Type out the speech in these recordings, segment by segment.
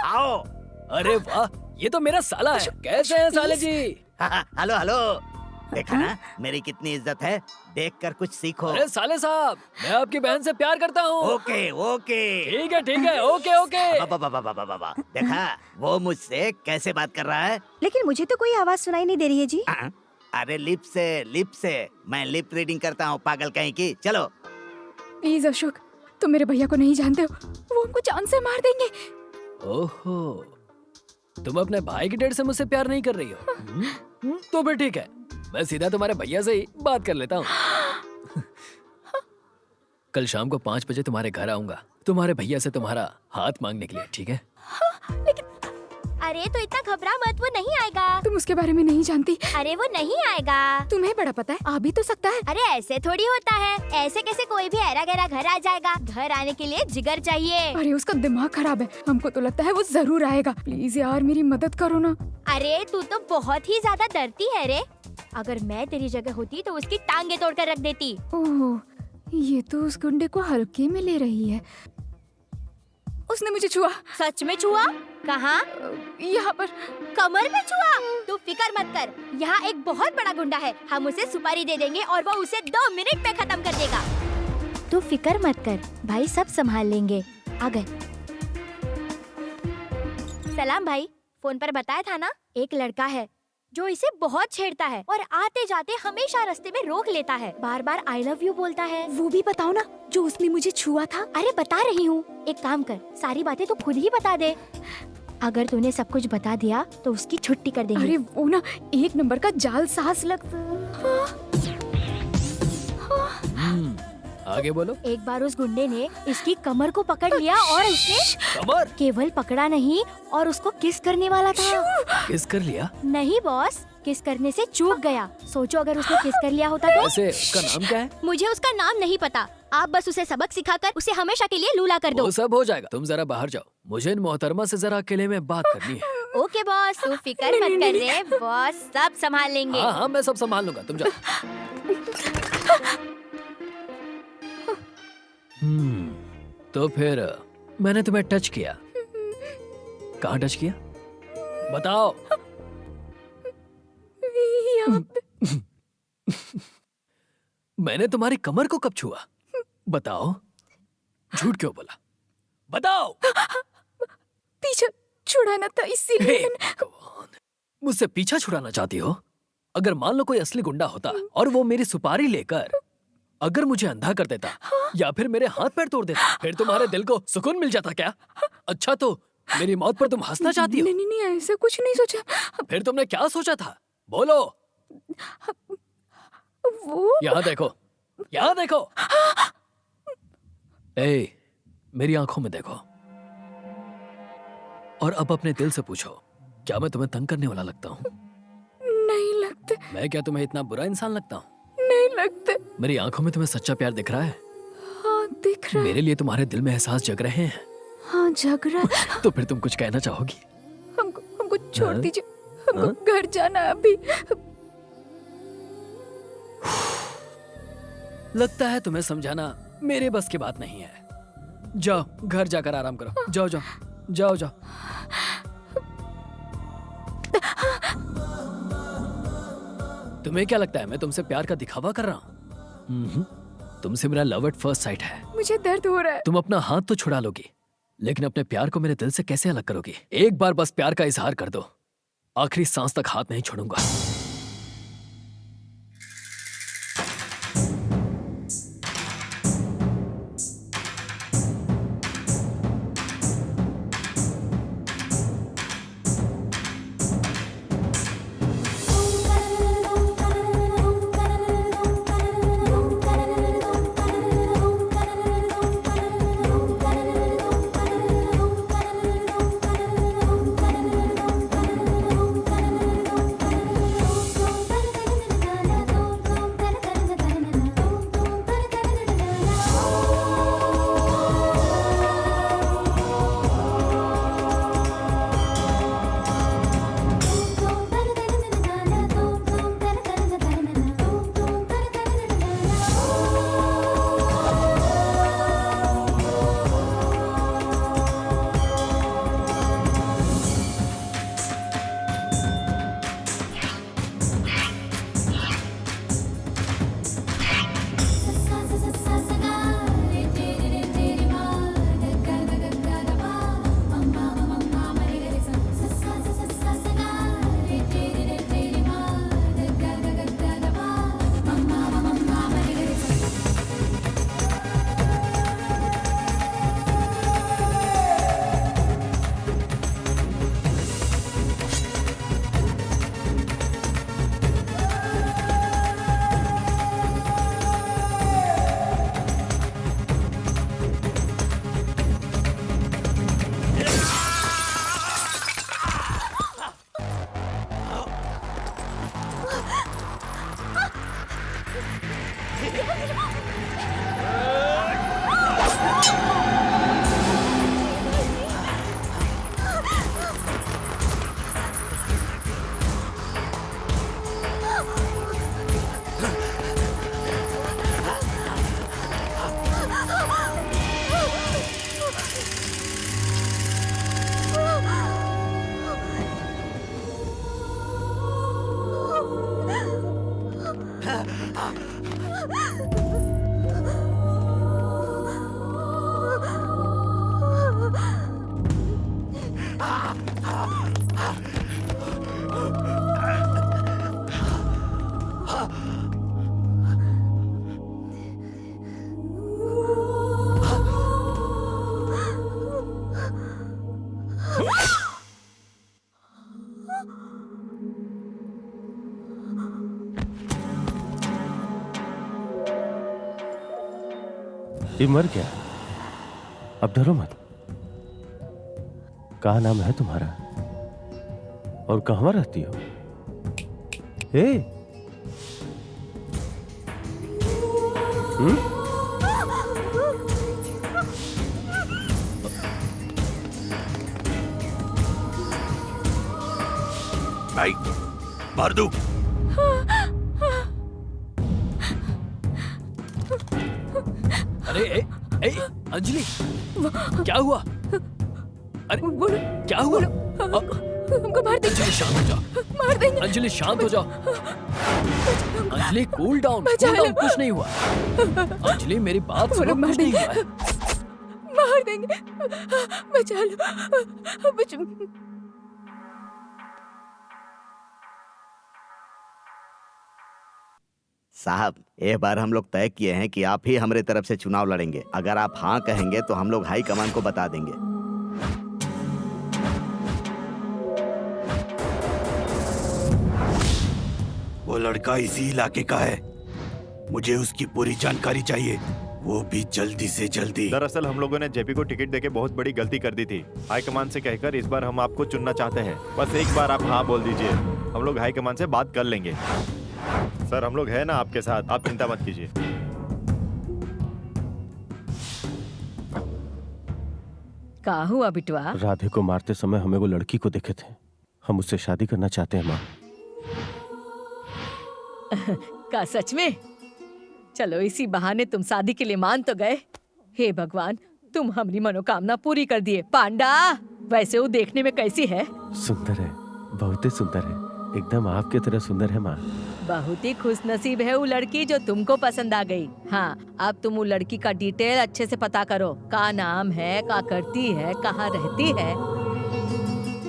आओ। अरे वाह, ये तो मेरा साला है। कैसे हैं साले जी? हेलो हेलो, देखा ना मेरी कितनी इज्जत है, देखकर कुछ सीखो। अरे साले साहब, मैं आपकी बहन से प्यार करता हूँ। Okay okay. ठीक है, ओके ओके। बाबा देखा वो मुझसे कैसे बात कर रहा है। लेकिन मुझे तो कोई आवाज सुनाई नहीं दे रही है जी। अरे लिप से मैं लिप रीडिंग करता हूँ, पागल कहीं की। चलो प्लीज अशोक, तुम मेरे भैया को नहीं जानते हो, वो हमको जान से मार देंगे। ओहो, तुम अपने भाई की डेट से मुझसे प्यार नहीं कर रही हो? तो फिर ठीक है, मैं सीधा तुम्हारे भैया से ही बात कर लेता हूँ। कल शाम को 5 बजे तुम्हारे घर आऊंगा, तुम्हारे भैया से तुम्हारा हाथ मांगने के लिए, ठीक है? अरे तो इतना घबरा मत, वो नहीं आएगा। तुम उसके बारे में नहीं जानती। अरे वो नहीं आएगा। तुम्हें बड़ा पता है, आ भी तो सकता है। अरे ऐसे थोड़ी होता है, ऐसे कैसे कोई भी ऐरा गैरा घर आ जाएगा। घर आने के लिए जिगर चाहिए। अरे उसका दिमाग खराब है, हमको तो लगता है वो जरूर आएगा। प्लीज यार मेरी मदद करो ना। अरे तू तो बहुत ही ज्यादा डरती है रे। अगर मैं तेरी जगह होती तो उसकी टांगे तोड़ कर रख देती। ओह, ये तो उस गुंडे को हल्के में ले रही है। उसने मुझे छुआ। सच में छुआ? कहाँ? यहाँ पर कमर में छुआ? तू फिकर मत कर, यहाँ एक बहुत बड़ा गुंडा है, हम उसे सुपारी दे देंगे और वो उसे 2 मिनट में खत्म कर देगा। तू फिकर मत कर, भाई सब संभाल लेंगे। आ गए। सलाम भाई, फोन पर बताया था ना, एक लड़का है जो इसे बहुत छेड़ता है और आते जाते हमेशा रास्ते में रोक लेता है, बार बार आई लव यू बोलता है। वो भी बताओ ना, जो उसने मुझे छुआ था। अरे बता रही हूँ, एक काम कर, सारी बातें तो खुद ही बता दे। अगर तूने सब कुछ बता दिया तो उसकी छुट्टी कर देंगे। अरे वो ना 1 नंबर का जाल सास लगता। आगे बोलो। एक बार उस गुंडे ने इसकी कमर को पकड़ लिया और उसने कमर? केवल पकड़ा नहीं और उसको किस करने वाला था। किस कर लिया? नहीं बॉस, किस करने से चूक गया। सोचो अगर उसने किस कर लिया होता तो। वैसे उसका नाम क्या है? मुझे उसका नाम नहीं पता, आप बस उसे सबक सिखाकर उसे हमेशा के लिए लूला कर दो। वो सब हो जाएगा, तुम जरा बाहर जाओ, मुझे इन मोहतरमा से जरा अकेले में बात करनी है। ओके बॉस, तू फिकर मत कर रे, बॉस सब संभाल लेंगे। हाँ मैं सब संभाल लूंगा, तुम जाओ। तो फिर मैंने तुम्हें टच किया, कहाँ टच किया बताओ? मैंने तुम्हारी कमर को कब छुआ बताओ? झूठ क्यों बोला बताओ? पीछे छुड़ाना था इसीलिए। हे भगवान, मुझसे पीछा छुड़ाना चाहती हो? अगर मान लो कोई असली गुंडा होता और वो मेरी सुपारी लेकर अगर मुझे अंधा कर देता या फिर मेरे हाथ पैर तोड़ देता, फिर तुम्हारे दिल को सुकून मिल जाता क्या? अच्छा तो मेरी मौत पर तुम हंसना चाहती हो? नहीं ऐसा कुछ नहीं सोचा। फिर तुमने क्या सोचा था बोलो? वो यहाँ देखो, यहाँ देखो। ए, मेरी आंखों में देखो और अब अपने दिल से पूछो, क्या मैं तुम्हें तंग करने वाला लगता हूँ? नहीं लगते। मैं क्या तुम्हें इतना बुरा इंसान लगता हूँ? नहीं लगते। मेरी आंखों में तुम्हें सच्चा प्यार दिख रहा है? हाँ दिख रहा है। मेरे लिए तुम्हारे दिल में एहसास जग रहे हैं। हाँ जग रहा है। तो फिर तुम कुछ कहना चाहोगी? हमको छोड़ हाँ? दीजिए, हमको घर जाना है अभी। लगता है तुम्हें समझाना मेरे बस की बात नहीं है। जाओ घर जाकर आराम करो, जाओ जाओ जाओ जाओ। तुम्हें क्या लगता है मैं तुमसे प्यार का दिखावा कर रहा हूँ? तुमसे मेरा लव एट फर्स्ट साइट है। मुझे दर्द हो रहा है। तुम अपना हाथ तो छुड़ा लोगी, लेकिन अपने प्यार को मेरे दिल से कैसे अलग करोगी? एक बार बस प्यार का इजहार कर दो, आखिरी सांस तक हाथ नहीं छोड़ूंगा। ये मर गया। अब डरो मत। क्या नाम है तुम्हारा और कहाँ रहती हो? भाई मार दूं। अरे अंजलि, क्या हुआ? अरे क्या हुआ? हमको मार देंगे। अंजलि शांत हो जाओ। मार देंगे। अंजलि शांत हो जाओ। अंजलि कूल डाउन, कुछ नहीं हुआ। अंजलि मेरी बात सुनो, कुछ नहीं हुआ है। मार देंगे। बचा लो। साहब, एक बार हम लोग तय किए हैं कि आप ही हमारे तरफ से चुनाव लड़ेंगे। अगर आप हाँ कहेंगे तो हम लोग हाई कमान को बता देंगे। वो लड़का इसी इलाके का है। मुझे उसकी पूरी जानकारी चाहिए, वो भी जल्दी से जल्दी। दरअसल हम लोगों ने जेपी को टिकट देके बहुत बड़ी गलती कर दी थी। हाईकमान से कहकर इस बार हम आपको चुनना चाहते हैं। बस एक बार आप हाँ बोल दीजिए, हम लोग हाईकमान से बात कर लेंगे। सर, हम लोग हैं ना आपके साथ, आप चिंता मत कीजिए। कहाँ हुआ बिटवा? राधे को मारते समय हमें वो लड़की को देखे थे। हम उससे शादी करना चाहते हैं माँ। का सच में? चलो इसी बहाने तुम शादी के लिए मान तो गए। हे भगवान, तुम हमारी मनोकामना पूरी कर दिए। पांडा, वैसे वो देखने में कैसी है? सुंदर है, बहुत ही सुंदर है, एकदम आपके तरह सुंदर है माँ। बहुत ही खुश नसीब है वो लड़की जो तुमको पसंद आ गई। हाँ, अब तुम वो लड़की का डिटेल अच्छे से पता करो। का नाम है, का करती है, कहाँ रहती है।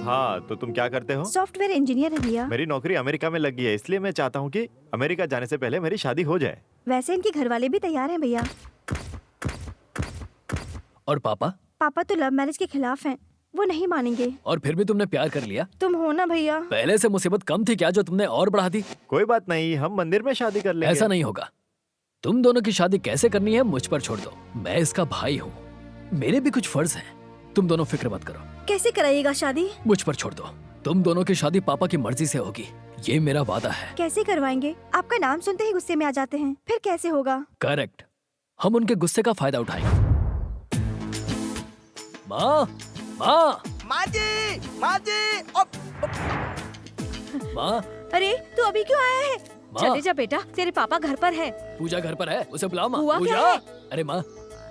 हाँ, तो तुम क्या करते हो? सॉफ्टवेयर इंजीनियर है भैया। मेरी नौकरी अमेरिका में लगी है, इसलिए मैं चाहता हूँ कि अमेरिका जाने से पहले मेरी शादी हो जाए। वैसे इनके घर वाले भी तैयार हैं भैया। और पापा? पापा तो लव मैरिज के खिलाफ हैं, वो नहीं मानेंगे। और फिर भी तुमने प्यार कर लिया? तुम हो ना भैया। पहले से मुसीबत कम थी क्या जो तुमने और बढ़ा दी? कोई बात नहीं, हम मंदिर में शादी कर लेंगे। ऐसा नहीं होगा। तुम दोनों की शादी कैसे करनी है मुझ पर छोड़ दो। मैं इसका भाई हूँ, मेरे भी कुछ फर्ज हैं। तुम दोनों फिक्र मत करो। कैसे कराइएगा शादी? मुझ पर छोड़ दो। तुम दोनों की शादी पापा की मर्जी से होगी, ये मेरा वादा है। कैसे करवाएंगे? आपका नाम सुनते ही गुस्से में आ जाते हैं, फिर कैसे होगा? करेक्ट, हम उनके गुस्से का फायदा उठाएंगे। माँ, माँ, माँ जी, माँ जी। माँ, अरे तू अभी क्यों आया है? माँ, चले जा बेटा, तेरे पापा घर पर है। पूजा घर पर है, उसे बुलाओ। माँ, हुआ क्या पूजा। है? अरे माँ,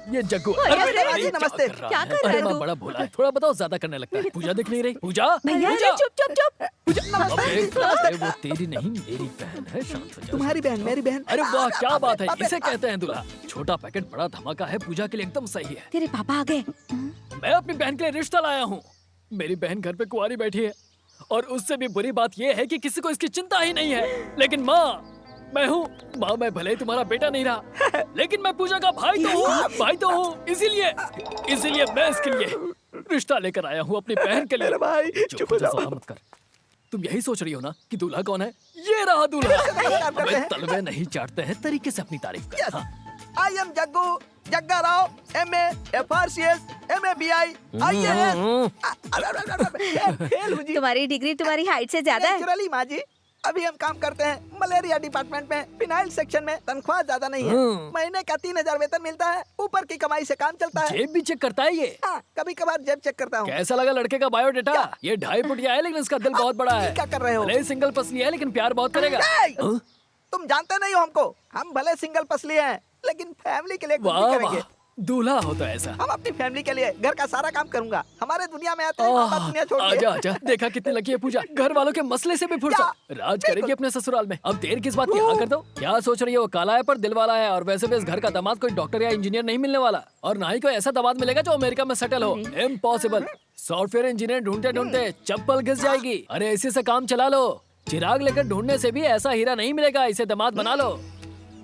ये जग्गू। अरे, अरे, अरे, अरे, नमस्ते। क्या कर रहा अरे है माँ, तू? बड़ा भोला है। थोड़ा बताओ, ज्यादा करने लगता है। पूजा दिख नहीं रही। पूजा, भैया, पूजा। चुप चुप चुप। अबे, वो तेरी नहीं मेरी बहन है, शांत हो जा। तुम्हारी बहन, मेरी बहन। अरे वाह, क्या बात है, इसे कहते हैं दूल्हा। छोटा पैकेट बड़ा धमाका है, पूजा के लिए एकदम सही है। तेरे पापा आ गए। मैं अपनी बहन के लिए रिश्ता लाया हूँ। मेरी बहन घर पे कुंवारी बैठी है, और उससे भी बुरी बात यह है कि किसी को इसकी चिंता ही नहीं है। लेकिन माँ, मैं हूँ। माँ, मैं भले ही तुम्हारा बेटा नहीं रहा, लेकिन मैं पूजा का भाई तो हूँ। इसीलिए मैं इसके लिए रिश्ता लेकर आया हूँ, अपनी बहन के लिए। भाई, चुप हो जा, मत कर। तुम यही सोच रही हो ना कि दूल्हा कौन है? ये रहा दूल्हा। हमें तलवे नहीं चाटते हैं, तरीके से अपनी तारीफ कर। हाँ। I am Jaggu, Jagga Rao, MA, FRCS, MABI, IAS। Fail हूँ जी। तुम्हारी डिग्री तुम्हारी हाइट से ज्यादा है। नेचुरली माँ जी। अभी हम काम करते हैं मलेरिया डिपार्टमेंट में, फिनाइल सेक्शन में। तनख्वाह ज्यादा नहीं है, महीने का 3000 वेतन मिलता है। ऊपर की कमाई से काम चलता है। जेब भी चेक करता है ये? हाँ, कभी कभार जेब चेक करता हूँ। कैसा लगा लड़के का बायोडेटा? ये 2.5 फुटिया है, लेकिन इसका दिल बहुत बड़ा है। क्या कर रहे हो? भले सिंगल पसली है, लेकिन प्यार बहुत करेगा। तुम जानते नहीं हो हमको। हम भले सिंगल पसली हैं, लेकिन फैमिली के लिए कुछ भी वाह करेंगे। वाह, दूल्हा हो तो ऐसा। हम अपनी फैमिली के लिए घर का सारा काम करूंगा। हमारे दुनिया में आते हैं, बाबा दुनिया छोड़ के। आजा आजा, देखा कितनी लकी है पूजा, घर वालों के मसले से भी फुर्सत। राज करेगी अपने ससुराल में। अब देर किस बात की, हाँ कर दो। क्या सोच रही है, वो काला है पर दिल वाला है। और वैसे भी इस घर का दामाद कोई डॉक्टर या इंजीनियर नहीं मिलने वाला, और ना ही कोई ऐसा दामाद मिलेगा जो अमेरिका में सेटल हो। इम्पॉसिबल। सॉफ्टवेयर इंजीनियर ढूंढते ढूंढते चप्पल घिस जाएगी। अरे इसी से काम चला लो। चिराग लेकर ढूंढने से भी ऐसा हीरा नहीं मिलेगा। इसे दामाद बना लो।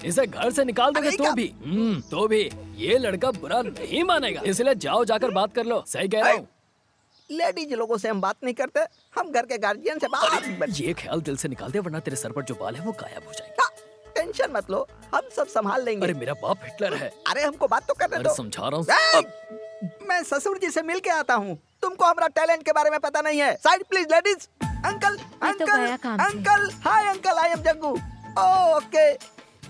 इसे घर से निकाल दोगे तो भी ये लड़का बुरा नहीं मानेगा। इसलिए जाओ जाकर बात कर लो। सही कह रहा हूँ। लेडीज लोगों से हम बात नहीं करते, हम घर के गार्जियन से बात। ये ख्याल दिल से निकाल दे, वरना तेरे सर पर जो बाल है वो गायब हो जाएंगे। टेंशन मत लो, हम सब संभाल लेंगे। अरे मेरा बाप हिटलर है। अरे हमको बात तो करने अरे दो। समझा रहा हूँ। मैं ससुर जी से मिल के आता हूँ। तुमको हमारा टैलेंट के बारे में पता नहीं है। Side please ladies. अंकल गया काम से। Uncle hi uncle, I am Jaggu. Okay,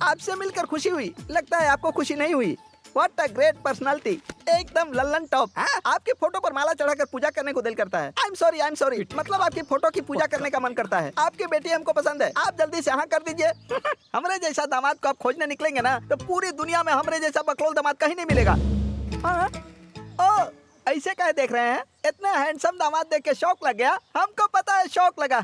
आपसे मिलकर खुशी हुई। लगता है आपको खुशी नहीं हुई। व्हाट अ ग्रेट पर्सनालिटी, एकदम लल्लन टॉप। आपकी फोटो पर माला चढ़ाकर पूजा करने को दिल करता है। आई एम सॉरी, मतलब आपकी फोटो की पूजा करने का मन करता है। आपकी बेटी हमको पसंद है। आप जल्दी से हाँ कर दीजिए। हमरे जैसा दामाद को आप खोजने निकलेंगे ना, तो पूरी दुनिया में हमरे जैसा बकलोल दामाद कहीं नहीं मिलेगा। हाँ? ओ, ऐसे कहे देख रहे हैं? इतना हैंडसम दामाद देख के शौक लग गया। हमको पता है शौक लगा।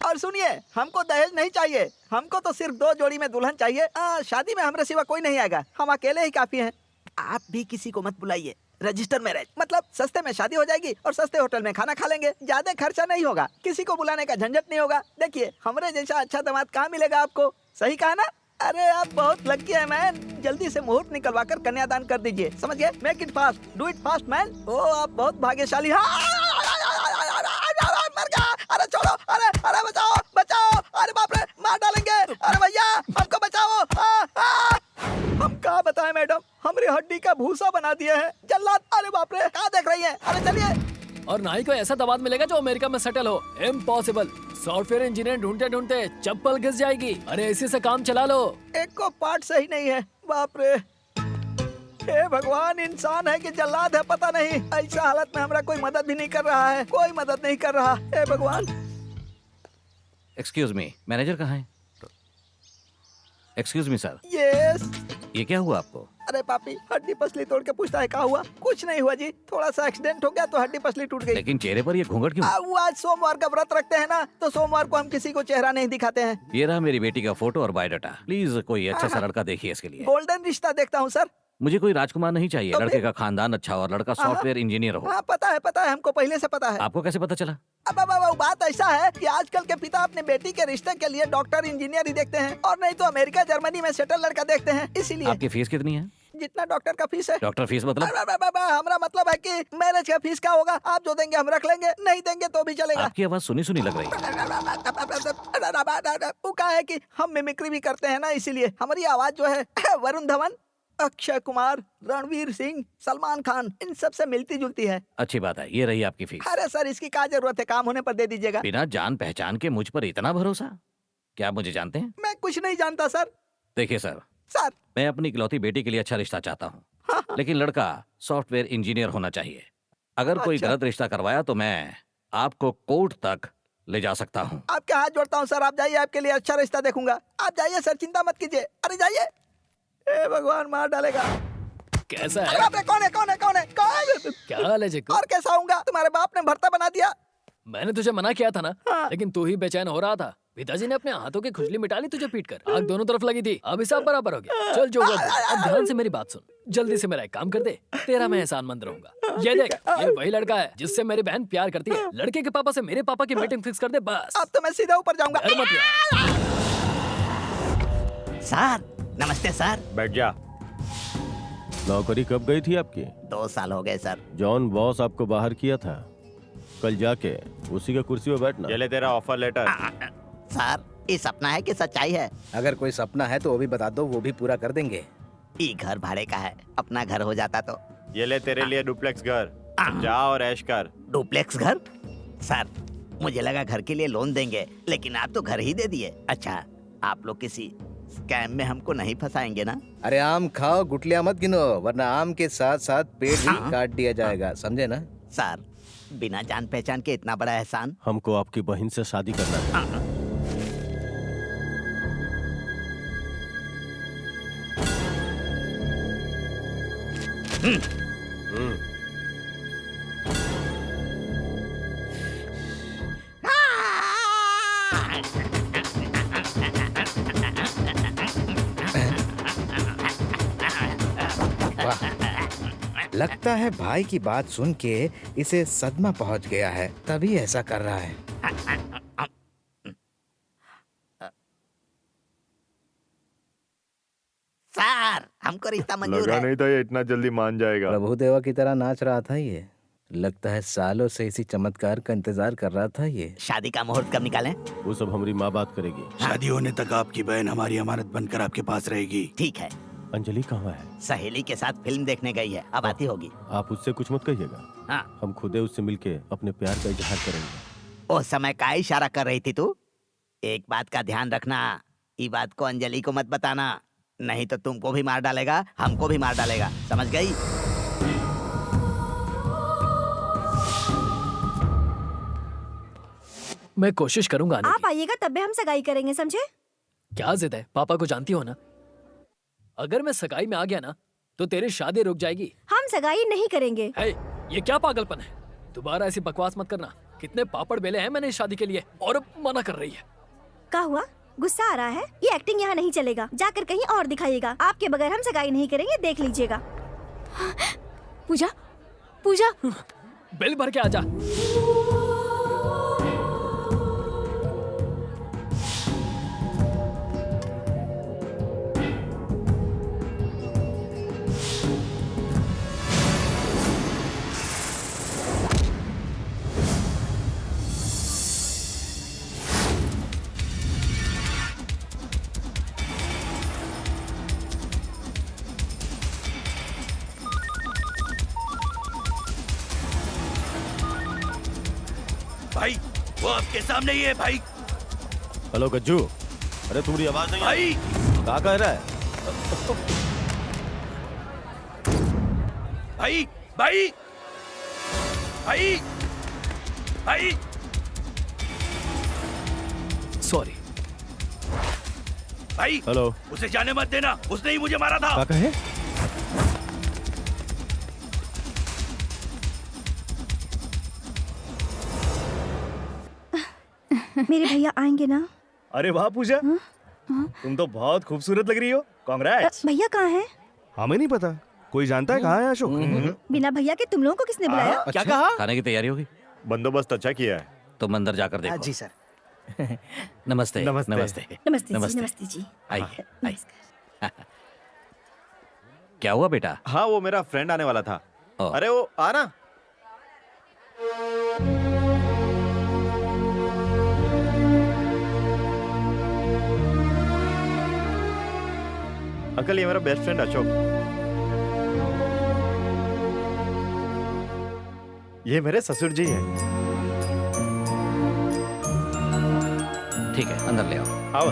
और सुनिए, हमको दहेज नहीं चाहिए। हमको तो सिर्फ 2 जोड़ी में दुल्हन चाहिए। शादी में हमरे सिवा कोई नहीं आएगा। हम अकेले ही काफी हैं। आप भी किसी को मत बुलाइए। रजिस्टर मैरिज, मतलब सस्ते में शादी हो जाएगी और सस्ते होटल में खाना खा लेंगे। ज्यादा खर्चा नहीं होगा, किसी को बुलाने का झंझट नहीं होगा। देखिए, हमरे जैसा अच्छा दामाद कहाँ मिलेगा आपको। सही कहा ना? अरे आप बहुत लकी है मैन। जल्दी से मुहूर्त निकलवा कर कन्यादान कर दीजिए। समझ गए? Make it fast, do it fast man. ओ आप बहुत भाग्यशाली। मर गया। अरे छोड़ो, अरे बचाओ बचाओ। अरे बाप रे, मार डालेंगे। अरे भैया हमको बचाओ। हम कहाँ बताएं मैडम, हमारी हड्डी का भूसा बना दिया है जल्लाद। अरे बाप रे, कहाँ देख रही है? अरे चलिए। और ना ही कोई ऐसा दामाद मिलेगा जो अमेरिका में सेटल हो। इम्पॉसिबल। सॉफ्टवेयर इंजीनियर ढूंढते ढूंढते चप्पल घिस जाएगी। अरे इसी से काम चला लो। एक को पार्ट सही नहीं है। बाप रे, हे भगवान, इंसान है कि जल्लाद है पता नहीं। ऐसा हालत में हमारा कोई मदद भी नहीं कर रहा है। कोई मदद नहीं कर रहा। हे भगवान। एक्सक्यूज मी, मैनेजर कहाँ है? Excuse me sir. यस। ये क्या हुआ आपको? अरे पापी, हड्डी पसली तोड़ के पूछता है क्या हुआ? कुछ नहीं हुआ जी, थोड़ा सा एक्सीडेंट हो गया तो हड्डी पसली टूट गई। लेकिन चेहरे पर ये घूंघट क्यों? वो आज सोमवार का व्रत रखते हैं ना, तो सोमवार को हम किसी को चेहरा नहीं दिखाते हैं। ये रहा मेरी बेटी का फोटो और बायोडाटा। प्लीज कोई अच्छा सा लड़का देखिए इसके लिए। गोल्डन रिश्ता देखता हूँ सर। मुझे कोई राजकुमार नहीं चाहिए। तो लड़के का खानदान अच्छा हो और लड़का सॉफ्टवेयर इंजीनियर हो। हाँ पता है, हमको पहले से पता है। आपको कैसे पता चला? अब बात ऐसा है कि आजकल के पिता अपने बेटी के रिश्ते के लिए डॉक्टर इंजीनियर ही देखते हैं, और नहीं तो अमेरिका जर्मनी में सेटल लड़का देखते हैं। इसीलिए आपकी फीस कितनी है? जितना डॉक्टर का फीस है। डॉक्टर फीस मतलब? हमारा मतलब है कि मैरिज का फीस क्या होगा। आप जो देंगे हम रख लेंगे, नहीं देंगे तो भी चलेगा। आपकी आवाज सुनी सुनी लग रही है। वो क्या है कि हम मिमिक्री भी करते हैं ना, इसीलिए हमारी आवाज जो है वरुण धवन, अक्षय कुमार, रणवीर सिंह, सलमान खान, इन सब से मिलती जुलती है। अच्छी बात है, ये रही आपकी फीस। अरे सर, इसकी क्या जरूरत है, काम होने पर दे दीजिएगा। बिना जान पहचान के मुझ पर इतना भरोसा? क्या आप मुझे जानते हैं? मैं कुछ नहीं जानता सर। देखिए सर, सर मैं अपनी इकलौती बेटी के लिए अच्छा रिश्ता चाहता हूँ, लेकिन लड़का सॉफ्टवेयर इंजीनियर होना चाहिए। अगर कोई अच्छा। गलत रिश्ता करवाया तो मैं आपको कोर्ट तक ले जा सकता हूँ। आपके हाथ जोड़ता हूँ सर, आप जाइए, आपके लिए अच्छा रिश्ता देखूंगा। आप जाइए सर, चिंता मत कीजिए। अरे जाइए। ए भगवान, मार डालेगा। कैसा अरे है? बाप रे, कौन है? क्या हाल है जिक्कू? और कैसा आऊंगा? तुम्हारे बाप ने भर्ता बना दिया। मैंने तुझे मना किया था ना, हाँ। लेकिन तू ही बेचैन हो रहा था। पिताजी ने अपने हाथों की खुजली मिटा ली तुझे पीटकर। आग दोनों तरफ लगी थी, अब हिसाब बराबर हो गया। चल जो हुआ हुआ। अब ध्यान से मेरी बात सुन, जल्दी से मेरा एक काम कर दे, तेरा मैं एहसानमंद रहूंगा। ये देख, ये वही लड़का है जिससे मेरी बहन प्यार करती है। लड़के के पापा से मेरे पापा की मीटिंग फिक्स कर दे बस। अब तो मैं सीधा ऊपर जाऊंगा। डर मत यार। सर नमस्ते सर। बैठ जा। नौकरी कब गई थी आपकी? 2 साल हो गए सर। जॉन बॉस आपको बाहर किया था, कल जाके उसी का कुर्सी पे बैठना। ये ले तेरा ऑफर लेटर। सर ये सपना है कि सच्चाई है? अगर कोई सपना है तो वो भी बता दो, वो भी पूरा कर देंगे। ये घर भाड़े का है, अपना घर हो जाता तो। ये ले तेरे लिए डुप्लेक्स घर, जा और ऐश कर। डुप्लेक्स घर? सर मुझे लगा घर के लिए लोन देंगे, लेकिन आप तो घर ही दे दिए। अच्छा, आप लोग किसी स्कैम में हमको नहीं फंसाएंगे ना? अरे आम खाओ, गुठलियां मत गिनो, वरना आम के साथ साथ पेट भी काट दिया जाएगा, समझे ना? सर बिना जान पहचान के इतना बड़ा एहसान। हमको आपकी बहन से शादी करना है। लगता है भाई की बात सुन के इसे सदमा पहुंच गया है, तभी ऐसा कर रहा है। सर हमको रिश्ता मंजूर लगा है। नहीं था ये इतना जल्दी मान जाएगा। प्रभु देवा की तरह नाच रहा था ये। लगता है सालों से इसी चमत्कार का इंतजार कर रहा था ये। शादी का मुहूर्त कब निकालें? वो सब हमारी माँ बात करेगी। शादी होने तक आपकी बहन हमारी अमानत बनकर आपके पास रहेगी। ठीक है। अंजलि कहाँ है? सहेली के साथ फिल्म देखने गई है, अब आती होगी। आप उससे कुछ मत कहिएगा। हाँ। हम खुदे उससे मिलके अपने प्यार का इजहार करेंगे। उस समय का इशारा कर रही थी तू? एक बात का ध्यान रखना, ये बात को अंजलि को मत बताना, नहीं तो तुमको भी मार डालेगा, हमको भी मार डालेगा, समझ गई? मैं कोशिश करूंगा आने आप आइएगा तब भी हम सगाई करेंगे, समझे? की। क्या जिद है? पापा को जानती हो ना? अगर मैं सगाई में आ गया ना तो तेरी शादी रुक जाएगी। हम सगाई नहीं करेंगे। है, ये क्या पागलपन है? दोबारा ऐसी बकवास मत करना। कितने पापड़ बेले हैं मैंने इस शादी के लिए और अब मना कर रही है। क्या हुआ? गुस्सा आ रहा है? ये एक्टिंग यहाँ नहीं चलेगा, जाकर कहीं और दिखाइएगा। आपके बगैर हम सगाई नहीं करेंगे, देख लीजिएगा। पूजा, पूजा, बिल भर के आजा। भाई वो आपके सामने ही है भाई। हेलो गज्जू, अरे तुम्हारी आवाज नहीं भाई क्या कह रहा है? भाई भाई भाई भाई सॉरी भाई। हेलो, उसे जाने मत देना, उसने ही मुझे मारा था। क्या कहे? मेरे भैया आएंगे ना? अरे वाह पूजा, तुम तो बहुत खूबसूरत लग रही हो। कांग्रेट्स। भैया कहाँ हैं? हमें नहीं पता, कोई जानता है कहाँ है अशोक? बिना भैया के तुम लोगों को किसने बुलाया? क्या कहा? खाने की तैयारी होगी? बंदोबस्त अच्छा किया है। तुम अंदर जाकर देखो। जी सर। नमस्ते नमस्ते। नमस्ते नमस्ते जी, नमस्ते। नमस्ते जी। आइए आइए। क्या हुआ बेटा? हाँ वो मेरा फ्रेंड आने वाला था। ओ। अरे वो आना। अंकल ये मेरा बेस्ट फ्रेंड अशोक। ये मेरे ससुर जी हैं। ठीक है, अंदर ले आओ। आओ।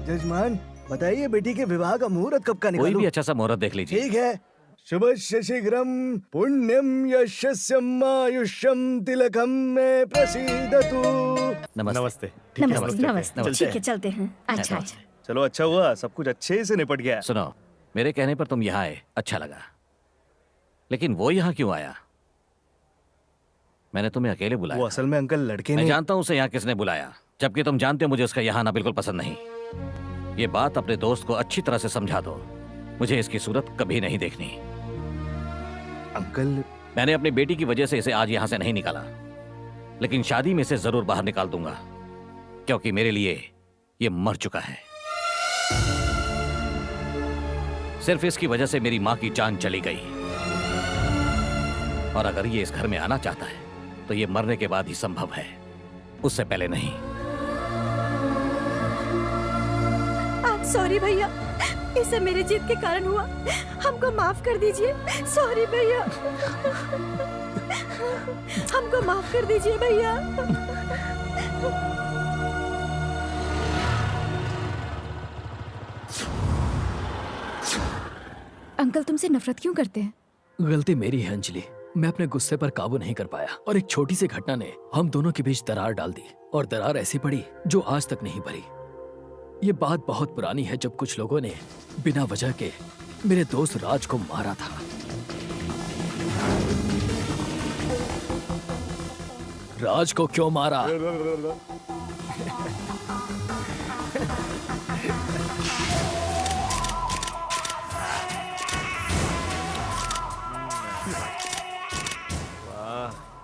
जजमान बताइए, बेटी के विवाह का मुहूर्त कब का कोई निकालूं? भी अच्छा सा मुहूर्त देख लीजिए। ठीक है। शुभ शीघ्रम पुण्यम यशस्यम आयुष्यम तिलकम में प्रसीदतु। नमस्ते। नमस्ते। नमस्ते नमस्ते। चलते ठीक है, चलते हैं। अच्छा अच्छा। चलो अच्छा हुआ, सब कुछ अच्छे से निपट गया। सुनो, मेरे कहने पर तुम यहाँ आए, अच्छा लगा, लेकिन वो यहाँ क्यों आया? मैंने तुम्हें अकेले बुलाया। वो असल में अंकल लड़के मैं ने। जानता हूँ उसे यहाँ किसने बुलाया, जबकि तुम जानते हो मुझे उसका यहाँ आना बिल्कुल पसंद नहीं। ये बात अपने दोस्त को अच्छी तरह से समझा दो, मुझे इसकी सूरत कभी नहीं देखनी। अंकल मैंने अपनी बेटी की वजह से इसे आज यहाँ से नहीं निकाला, लेकिन शादी में इसे जरूर बाहर निकाल दूंगा, क्योंकि मेरे लिए ये मर चुका है। सिर्फ इसकी वजह से मेरी माँ की जान चली गई, और अगर ये इस घर में आना चाहता है तो ये मरने के बाद ही संभव है, उससे पहले नहीं। सॉरी भैया, ये सब मेरे जिद के कारण हुआ, हमको माफ कर दीजिए। सॉरी भैया, हमको माफ कर दीजिए भैया। अंकल तुमसे नफरत क्यों करते हैं? गलती मेरी है अंजलि। मैं अपने गुस्से पर काबू नहीं कर पाया और एक छोटी सी घटना ने हम दोनों के बीच दरार डाल दी और दरार ऐसी पड़ी जो आज तक नहीं भरी। ये बात बहुत पुरानी है जब कुछ लोगों ने बिना वजह के मेरे दोस्त राज को मारा था। राज को क्यों मारा?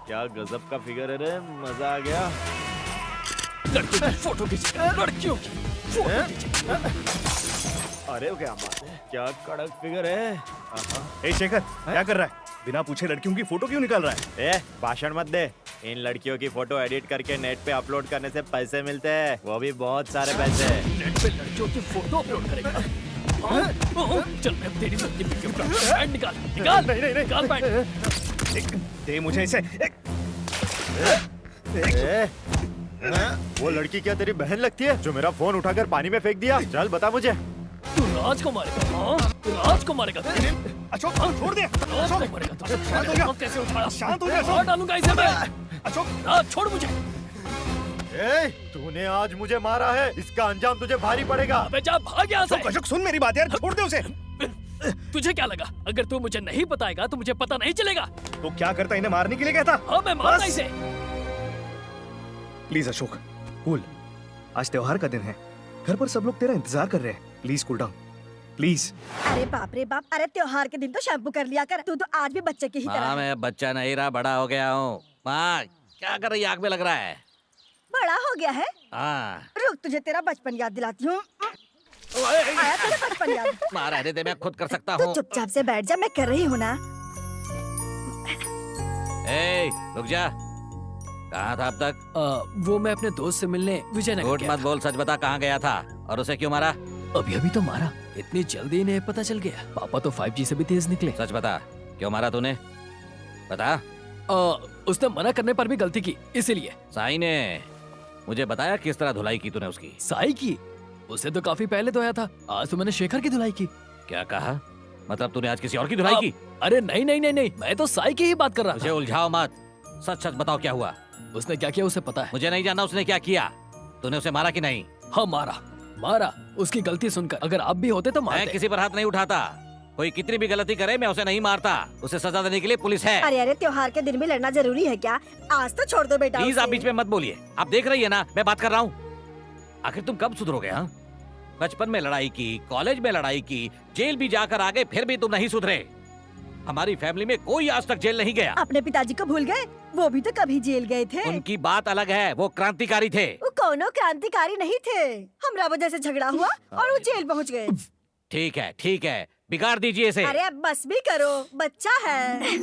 क्या गजब का फिगर है रे, मजा आ गया। लड़कियों की फोटो खींच, लड़कियों की फोटो खींच। अरे क्या बात है, क्या कड़क फिगर है। ए शेखर, क्या कर रहा है? बिना पूछे लड़कियों की फोटो क्यों निकाल रहा है? ए भाषण मत दे। इन लड़कियों की फोटो एडिट करके नेट पे अपलोड करने से पैसे मिलते हैं, वो भी बहुत सारे पैसे। नेट पे लड़कियों की फोटो अपलोड करेगा? चल मैं तेरी लड़की की पैंट निकाल निकाल। नहीं निकाल पैंट। दे मुझे इसे। वो लड़की क्या तेरी बहन लगती है जो मेरा फोन उठाकर पानी में फेंक दिया? चल बता मुझे। तू राज को मारेगा? हाँ राज को मारेगा? अशोक छोड़ दे। राज को मारेगा तू? शांत हो जा। कैसे उठाया? शांत हो जा। मार डालूंगा इसे मैं। अशोक राज छोड़ मुझे। ए, तूने आज मुझे मारा है, इसका अंजाम तुझे भारी पड़ेगा। अबे जा भाग यहाँ से। अशोक सुन मेरी बात यार, छोड़ दे उसे। तुझे क्या लगा अगर तू मुझे नहीं बताएगा तो मुझे पता नहीं चलेगा? तो क्या करता, इन्हें मारने के लिए कहता? हाँ मैं मारता इसे। प्लीज अशोक कूल, आज त्योहार का दिन है, घर पर सब लोग तेरा इंतजार कर रहे हैं। Please cool down please. अरे बाप रे बाप, अरे त्योहार के दिन तो शैम्पू कर लिया कर, तू तो आज भी बच्चे की ही तरह माँ है। मैं बच्चा नहीं रहा, बड़ा हो गया हूँ। माँ क्या कर रही, आग में लग रहा है। बड़ा हो गया है? हाँ रुक तुझे तेरा बचपन याद दिलाती हूँ। आया तेरा बचपन याद? माँ रहने दे, मैं खुद कर सकता तू हूँ। चुपचाप से बैठ जा, मैं कर रही हूँ ना। ए रुक जा, कहाँ था अब तक? वो मैं अपने दोस्त से मिलने विजयनगर झूठ गया मत बोल, सच बता कहाँ गया था और उसे क्यों मारा? अभी अभी तो मारा, इतनी जल्दी इन्हें पता चल गया। पापा तो 5G से भी तेज निकले। सच बता, क्यों मारा तूने? बता। उसने मना करने पर भी गलती की, इसीलिए। साई ने मुझे बताया किस तरह धुलाई की तूने उसकी? साई की? उसे तो काफी पहले धोया था, आज तो मैंने शेखर की धुलाई की। क्या कहा? मतलब तूने आज किसी और की धुलाई की? अरे नहीं नहीं नहीं नहीं, मैं तो साई की ही बात कर रहा मुझे था। उलझाओ मत, सच सच बताओ क्या हुआ? उसने क्या किया उसे पता है? मुझे नहीं जानना उसने क्या किया। तूने उसे मारा कि नहीं? हाँ मारा मारा, उसकी गलती सुनकर। अगर आप भी होते तो मैं मारते। किसी पर हाथ नहीं उठाता, कोई कितनी भी गलती करे मैं उसे नहीं मारता। उसे सजा देने के लिए पुलिस है। अरे अरे त्योहार के दिन भी लड़ना जरूरी है क्या? आज तो छोड़ दो बेटा प्लीज आप उसे। बीच में मत बोलिए, आप देख रही है ना मैं बात कर रहा हूँ। आखिर तुम कब सुधरोगे? हाँ बचपन में लड़ाई की, कॉलेज में लड़ाई की, जेल भी जाकर आ गए, फिर भी तुम नहीं सुधरे। हमारी फैमिली में कोई आज तक जेल नहीं गया। अपने पिताजी को भूल गए? वो भी तो कभी जेल गए थे। उनकी बात अलग है, वो क्रांतिकारी थे। वो कौनो क्रांतिकारी नहीं थे, हमरा वजह से झगड़ा हुआ और वो जेल पहुंच गए। ठीक है, बिगाड़ दीजिए इसे। अरे अब बस भी करो, बच्चा है।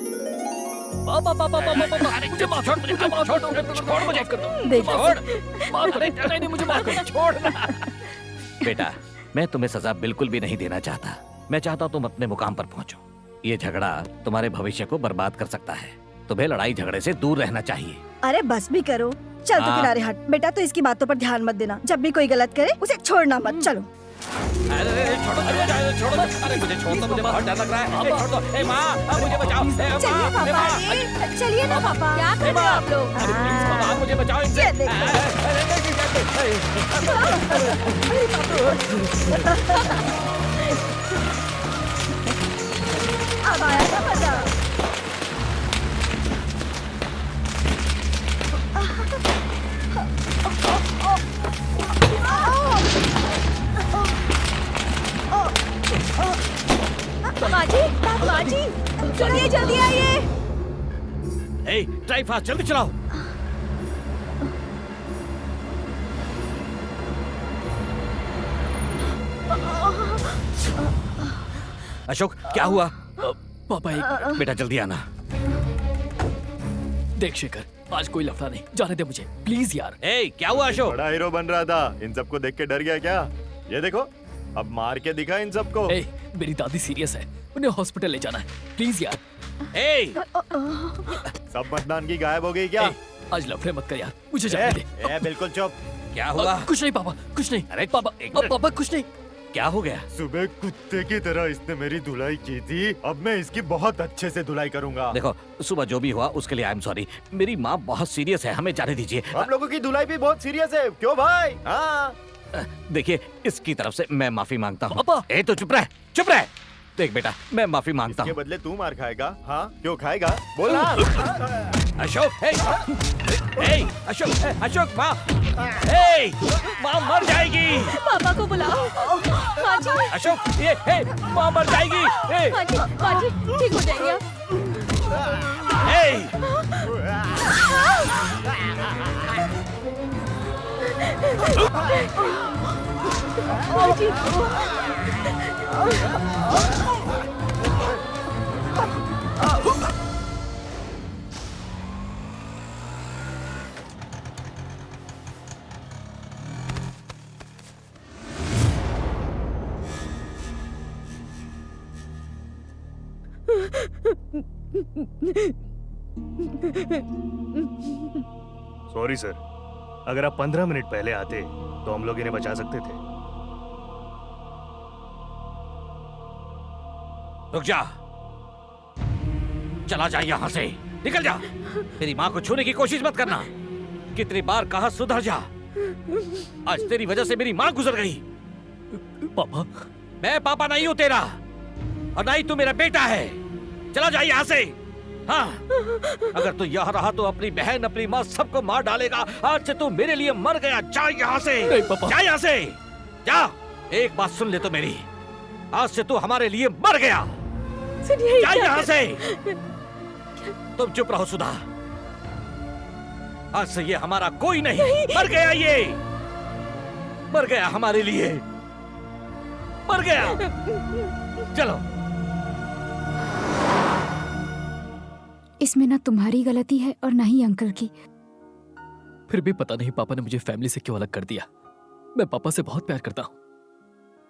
पापा पापा पापा पापा मुझे माफ कर दो, मुझे माफ कर दो, छोड़ मुझे कर दो। देखो। माफ कर, नहीं मुझे माफ कर, छोड़ना। बेटा मैं तुम्हें सजा बिल्कुल भी नहीं देना चाहता, मैं चाहता हूँ तुम अपने मुकाम पर पहुँचो। ये झगड़ा तुम्हारे भविष्य को बर्बाद कर सकता है, तुम्हें लड़ाई झगड़े से दूर रहना चाहिए। अरे बस भी करो, चल तो हाँ। किनारे हट। बेटा तो इसकी बातों पर ध्यान मत देना, जब भी कोई गलत करे उसे छोड़ना मत। चलो अरे छोड़ो, अरे मुझे छोड़ दो, मुझे बहुत डर लग रहा है। छोड़ दो, ए माँ मुझे बचाओ। चलिए पापा जी, चलिए ना पापा। क्या कर रहे हो आप लोग? माँ मुझे बचाओ इनसे। ये देखो। अब आया ना मजा। माँ जी, चलिए जल्दी आइए। ए ड्राइव फास्ट, जल्दी चलाओ। अशोक क्या हुआ? पापा एक बेटा जल्दी आना। देख शेखर, आज कोई लफड़ा नहीं, जाने दे मुझे प्लीज यार। ए क्या हुआ अशोक? बड़ा हीरो बन रहा था, इन सबको देख के डर गया क्या? ये देखो अब मार के दिखा इन सबको। ए, मेरी दादी सीरियस है, उन्हें हॉस्पिटल ले जाना है, प्लीज यार। ए सब मतदान की गायब हो गई क्या? ए, आज लफड़े मत कर यार, मुझे जाने दे। बिल्कुल चुप। क्या हुआ? कुछ नहीं पापा, कुछ नहीं। अरे पापा एक मिनट। पापा कुछ नहीं। क्या हो गया? सुबह कुत्ते की तरह इसने मेरी धुलाई की थी, अब मैं इसकी बहुत अच्छे से धुलाई करूंगा। देखो सुबह जो भी हुआ उसके लिए आई एम सॉरी। मेरी माँ बहुत सीरियस है, हमें जाने दीजिए। हम लोगों की धुलाई भी बहुत सीरियस है, क्यों भाई? हाँ देखिए इसकी तरफ से मैं माफी मांगता हूँ। ए तो चुप रह, चुप रह। देख बेटा मैं माफी मांगता इसके हूँ। बदले तू मार खाएगा। हाँ क्यों खाएगा? बोल ना। अशोक, हे, हे, अशोक, अशोक माँ, हे, माँ मर जाएगी। पापा को बुलाओ। हाँ जी, अशोक, ये, हे, माँ मर जाएगी। हे, हाँ जी, ठीक हो जाएंगे आप। हे, हाँ जी। सॉरी सर, अगर आप 15 मिनट पहले आते तो हम लोग इन्हें बचा सकते थे। रुक जा, चला जा यहाँ से, निकल जा। मेरी माँ को छूने की कोशिश मत करना। कितनी बार कहा सुधर जा। आज तेरी वजह से मेरी माँ गुजर गई। पापा, मैं पापा नहीं हूँ तेरा, और ना ही तू मेरा बेटा है। चला जा यहाँ से। हाँ, अगर तू यहाँ रहा तो अपनी बहन, अपनी माँ सबको मार डालेगा। आज से तू मेरे लिए मर गया। जा यहाँ से, जा यहाँ से, जा। एक बात सुन ले तो मेरी, आज से तू हमारे लिए मर गया। जा यहाँ से। तुम चुप रहो सुधा। आज से ये हमारा कोई नहीं। मर गया ये, मर गया हमारे लिए, मर गया। चलो। इसमें ना तुम्हारी गलती है और ना ही अंकल की। फिर भी पता नहीं पापा ने मुझे फैमिली से क्यों अलग कर दिया। मैं पापा से बहुत प्यार करता हूँ।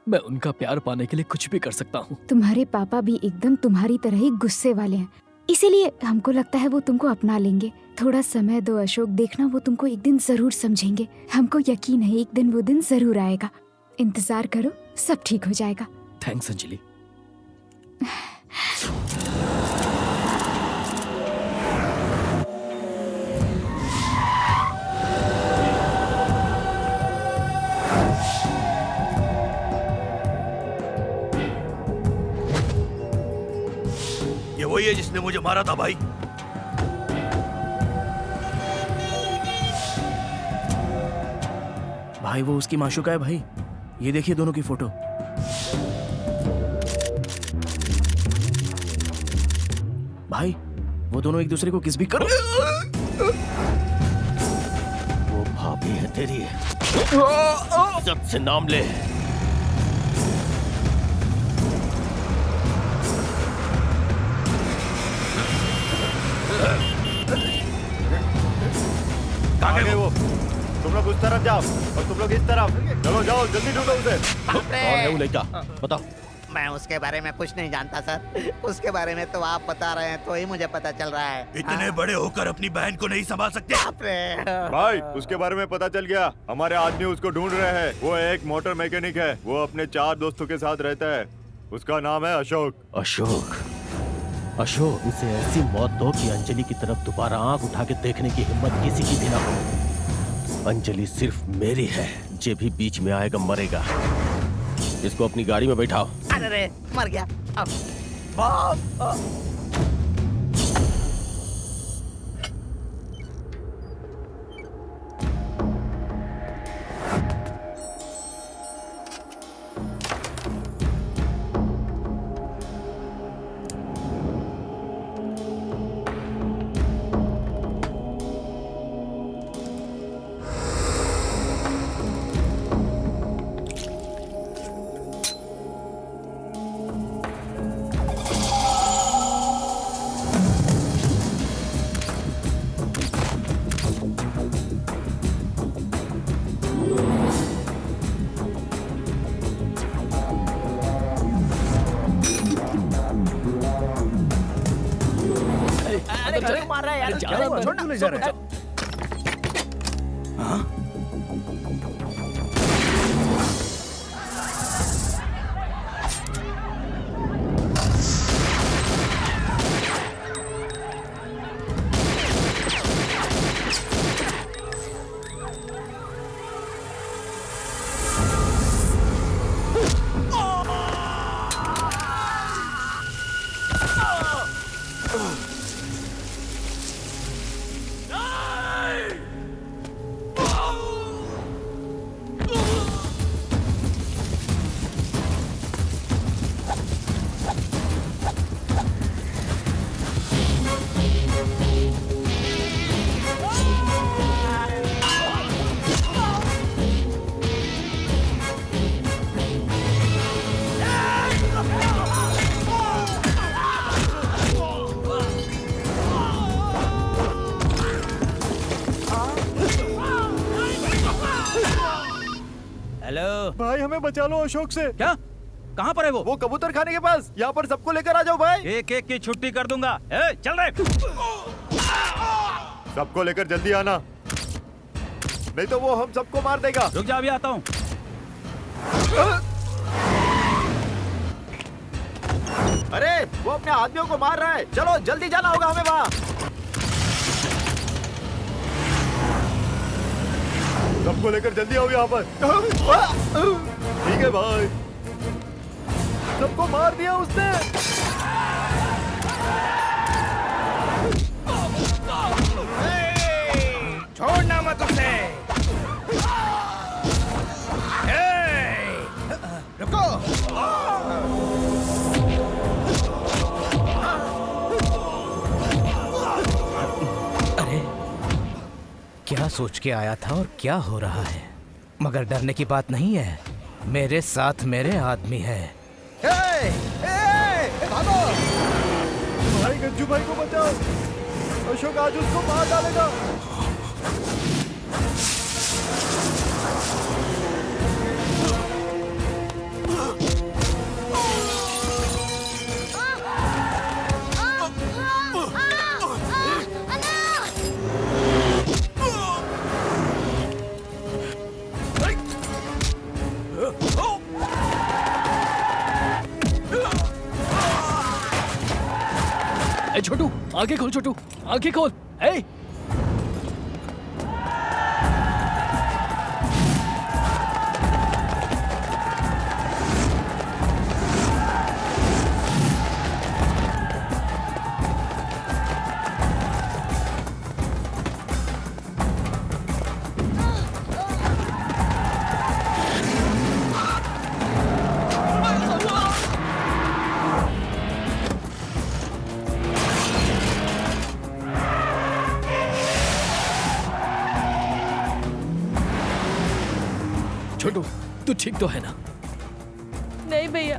मैं उनका प्यार पाने के लिए कुछ भी कर सकता हूँ। तुम्हारे पापा भी एकदम तुम्हारी तरह ही गुस्से वाले हैं, इसीलिए हमको लगता है वो तुमको अपना लेंगे। थोड़ा समय दो अशोक, देखना वो तुमको एक दिन जरूर समझेंगे। हमको यकीन है एक दिन वो दिन जरूर आएगा। इंतजार करो, सब ठीक हो जाएगा। थैंक्स अंजलि। ये वही है जिसने मुझे मारा था भाई। भाई वो उसकी माशूका है भाई, ये देखिए दोनों की फोटो। भाई वो दोनों एक दूसरे को किस भी करो। वो भाभी है तेरी, इज्जत से नाम ले। कहाँ गए वो? तुम लोग उस तरफ जाओ और तुम लोग इस तरफ। चलो जाओ, जल्दी ढूंढो उसे। कौन है वो लड़का? बताओ। मैं उसके बारे में कुछ नहीं जानता सर। उसके बारे में तो आप बता रहे हैं तो ही मुझे पता चल रहा है। इतने बड़े होकर अपनी बहन को नहीं संभाल सकते? भाई उसके बारे में पता चल गया। हमारे आदमी उसको ढूंढ रहे हैं। वो एक मोटर मैकेनिक है। वो अपने 4 दोस्तों के साथ रहता है। उसका नाम है अशोक। अशोक, अशोक उसे ऐसी मौत दो कि अंजलि की तरफ दोबारा आंख उठा के देखने की हिम्मत किसी की भी ना हो। अंजलि सिर्फ मेरी है, जे भी बीच में आएगा मरेगा। इसको अपनी गाड़ी में बैठाओ। अरे रे, मर गया। अरे मार रहा है यार, छोड़ना ले जा रहा है। हेलो भाई हमें बचा लो अशोक से। क्या? कहाँ पर है वो कबूतर खाने के पास। यहाँ पर सबको लेकर आ जाओ भाई। एक एक की छुट्टी कर दूंगा। ए, चल रहे। सबको लेकर जल्दी आना, नहीं तो वो हम सबको मार देगा। रुक जा, अभी आता हूँ। अरे वो अपने आदमियों को मार रहा है, चलो जल्दी जाना होगा हमें वहाँ। सबको लेकर जल्दी आओ यहाँ पर। ठीक है भाई, सबको मार दिया उसने। छोड़ना मत उसे। रुको। अरे क्या सोच के आया था और क्या हो रहा है? मगर डरने की बात नहीं है, मेरे साथ मेरे आदमी है। भागो भाई, गज्जू भाई को बचाओ। अशोक आज उसको मार डालेगा। ए छोटू, आंखें खोल छोटू, आंखें खोल। ए छोटू, तू ठीक तो है ना? नहीं भैया।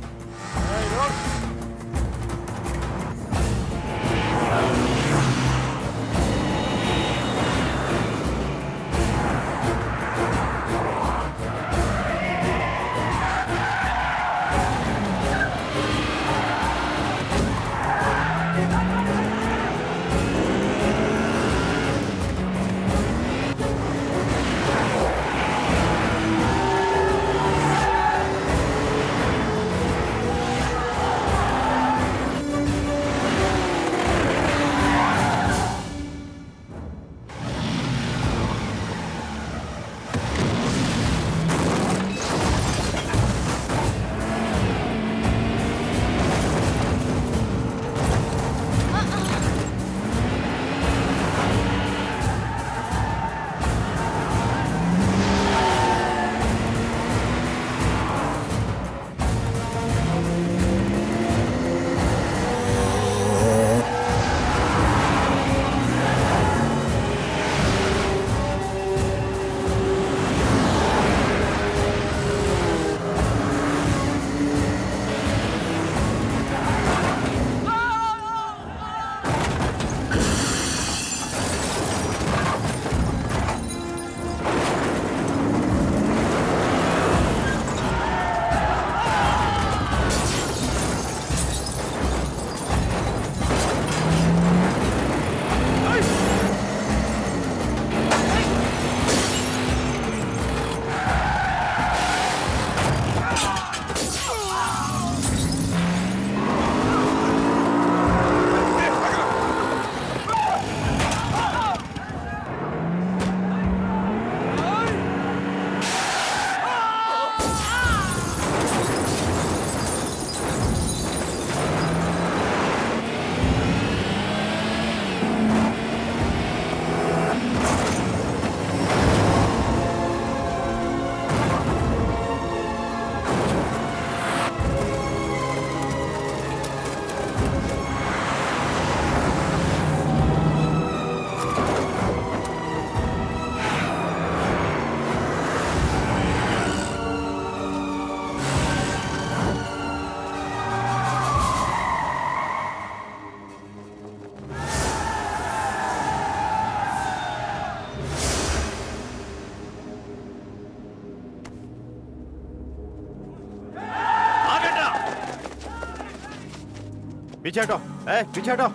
पीछे हटो, पीछे हटो।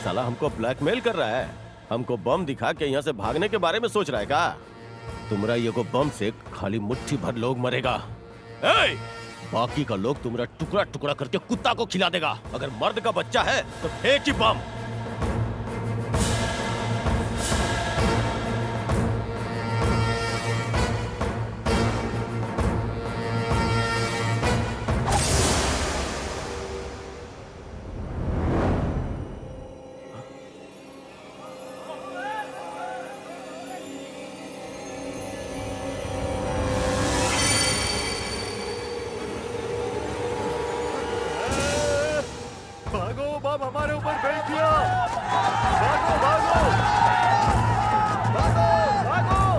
साला हमको ब्लैकमेल कर रहा है, हमको बम दिखा के यहाँ से भागने के बारे में सोच रहा है का? तुम्हारा ये को बम से खाली मुट्ठी भर लोग मरेगा, बाकी का लोग तुम्हारा टुकड़ा टुकड़ा करके कुत्ता को खिला देगा। अगर मर्द का बच्चा है तो फेंक ही बम। भागो, बम हमारे ऊपर फेंक दिया। भागो, भागो, भागो, भागो, भागो, भागो।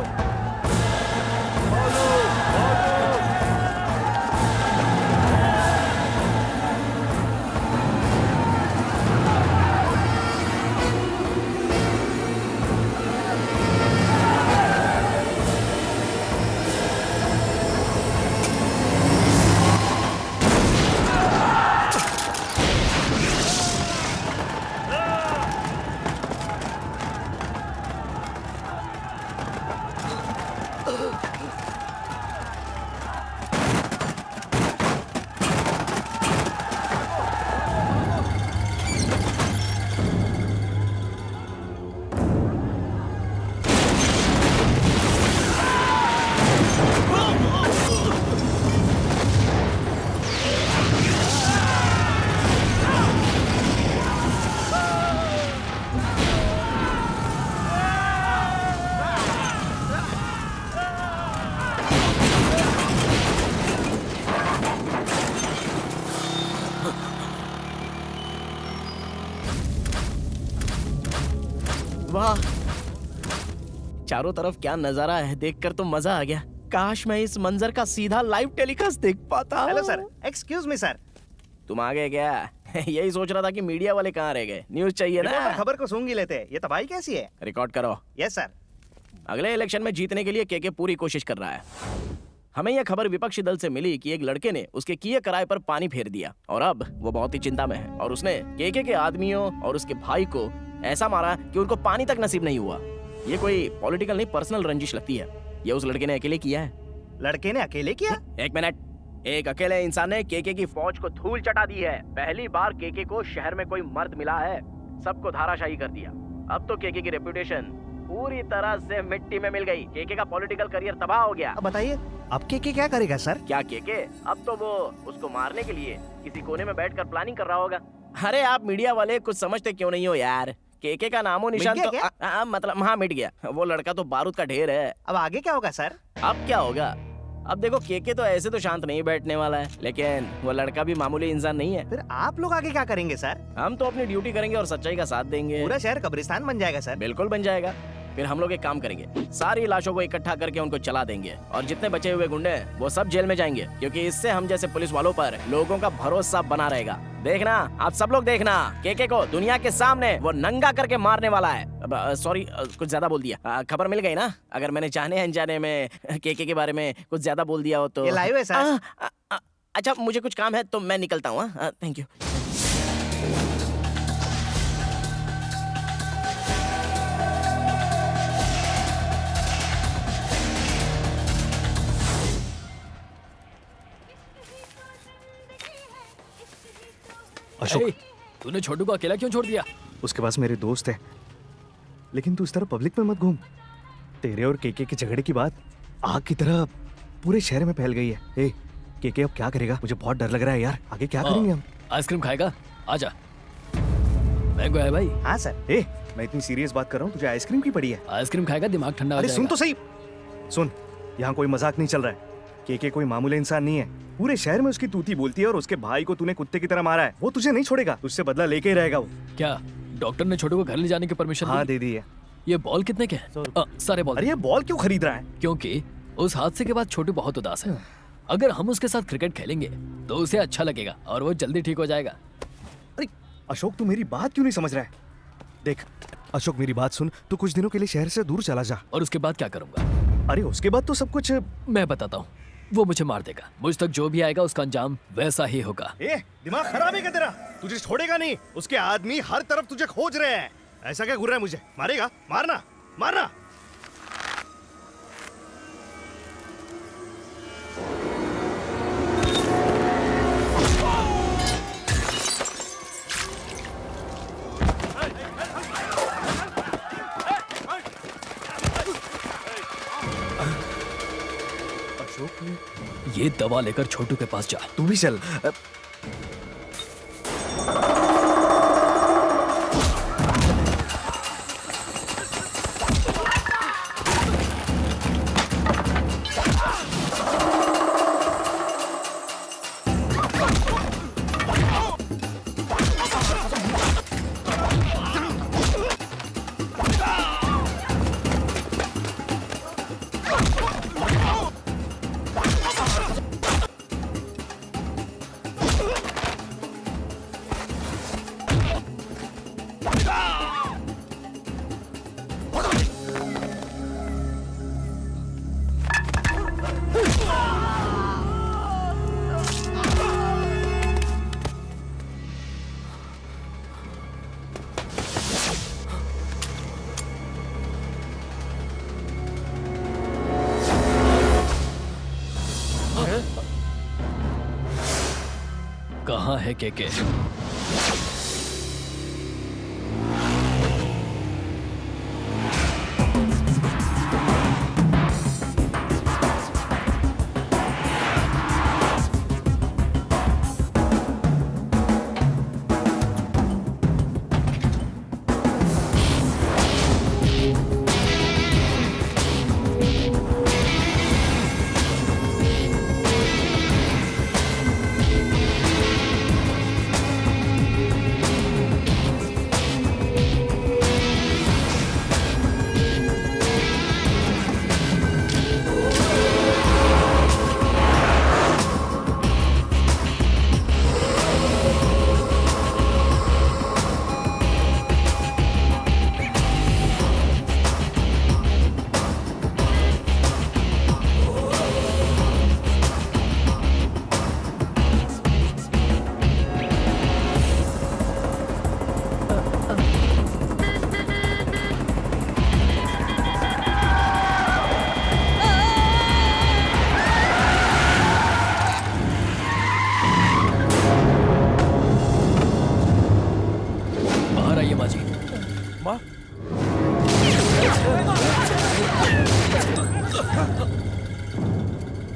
वाह, चारों तरफ क्या नजारा है, देखकर तो मजा आ गया। काश मैं इस मंजर का सीधा लाइव टेलीकास्ट देख पाता। Hello sir, excuse me sir. तुम आ गए क्या? यही सोच रहा था कि मीडिया वाले कहाँ रह गए, न्यूज चाहिए ना। खबर को सूंघ ही लेते हैं। ये तबाही कैसी है? रिकॉर्ड करो। Yes sir. अगले इलेक्शन में जीतने के लिए केके पूरी कोशिश कर रहा है। हमें यह खबर विपक्षी दल से मिली कि एक लड़के ने उसके किए कराए पर पानी फेर दिया और अब वो बहुत ही चिंता में है और उसने केके के आदमियों और उसके भाई को ऐसा मारा कि उनको पानी तक नसीब नहीं हुआ। ये कोई पॉलिटिकल नहीं, पर्सनल रंजिश लगती है। ये उस लड़के ने अकेले किया है। लड़के ने अकेले किया? एक मिनट, एक अकेले इंसान ने केके की फौज को धूल चटा दी है। पहली बार केके को शहर में कोई मर्द मिला है, सबको धाराशाही कर दिया। अब तो केके की रेपुटेशन पूरी तरह से मिट्टी में मिल गई। केके का पॉलिटिकल करियर तबाह हो गया। अब बताइए, अब केके क्या करेगा सर? क्या केके? अब तो वो उसको मारने के लिए किसी कोने में बैठकर प्लानिंग कर रहा होगा। अरे आप मीडिया वाले कुछ समझते क्यों नहीं हो यार? केके का नामो निशान तो मतलब हाँ मिट गया। वो लड़का तो बारूद का ढेर है। अब आगे क्या होगा सर? अब क्या होगा? अब देखो, केके तो ऐसे तो शांत नहीं बैठने वाला है, लेकिन वो लड़का भी मामूली इंसान नहीं है। फिर आप लोग आगे क्या करेंगे सर? हम तो अपनी ड्यूटी करेंगे और सच्चाई का साथ देंगे। पूरा शहर कब्रिस्तान बन जाएगा सर। बिल्कुल बन जाएगा। फिर हम लोग एक काम करेंगे, सारी लाशों को इकट्ठा करके उनको चला देंगे और जितने बचे हुए गुंडे वो सब जेल में जाएंगे, क्योंकि इससे हम जैसे पुलिस वालों पर लोगों का भरोसा बना रहेगा। देखना, आप सब लोग देखना, केके को दुनिया के सामने वो नंगा करके मारने वाला है। सॉरी, कुछ ज्यादा बोल दिया। खबर मिल गई ना? अगर मैंने जाने अनजाने में केके के बारे में कुछ ज्यादा बोल दिया हो तो ये लाइव है सर। अच्छा, मुझे कुछ काम है तो मैं निकलता हूँ। Thank you. अशोक, तूने छोटू को अकेला क्यों छोड़ दिया? उसके पास मेरे दोस्त है, लेकिन तू इस तरह पब्लिक में मत घूम। तेरे और केके के झगड़े की बात आग की तरह पूरे शहर में फैल गई है। ए, केके अब क्या करेगा? मुझे बहुत डर लग रहा है यार। आगे क्या करेंगे हम? आइसक्रीम खाएगा? आजा। मैंगो है भाई? हाँ सर। ए, मैं इतनी सीरियस बात कर रहा हूँ, तुझे आइसक्रीम की पड़ी है? आइसक्रीम खाएगा दिमाग ठंडा हो अरे जाएगा। सुन तो सही, सुन, यहाँ कोई मजाक नहीं चल रहा है। केके कोई मामूली इंसान नहीं है, पूरे शहर में उसकी तूती बोलती है और उसके भाई को तूने कुत्ते की तरह मारा है। वो तुझे नहीं छोड़ेगा, तुझसे बदला लेके ही रहेगा वो। क्या डॉक्टर ने छोटू को घर ले जाने की परमिशन हाँ दे दी है। ये बॉल कितने के हैं? सारे बॉल। अरे ये बॉल क्यों खरीद रहा है? क्योंकि उस हादसे के बाद छोटू बहुत उदास है। अगर हम उसके साथ क्रिकेट खेलेंगे तो उसे अच्छा लगेगा और वो जल्दी ठीक हो जाएगा। अरे अशोक, तू मेरी बात क्यों नहीं समझ रहा है? देख अशोक, मेरी बात सुन, तू कुछ दिनों के लिए शहर से दूर चला जा। और उसके बाद क्या करूंगा? अरे उसके बाद तो सब कुछ मैं बताता हूँ। वो मुझे मार देगा। मुझ तक जो भी आएगा उसका अंजाम वैसा ही होगा। दिमाग खराब है क्या तेरा? तुझे छोड़ेगा नहीं, उसके आदमी हर तरफ तुझे खोज रहे हैं। ऐसा क्या घूर रहा है मुझे? मारेगा? मारना मारना। ये दवा लेकर छोटू के पास जा। तू भी चल। कहाँ है केके?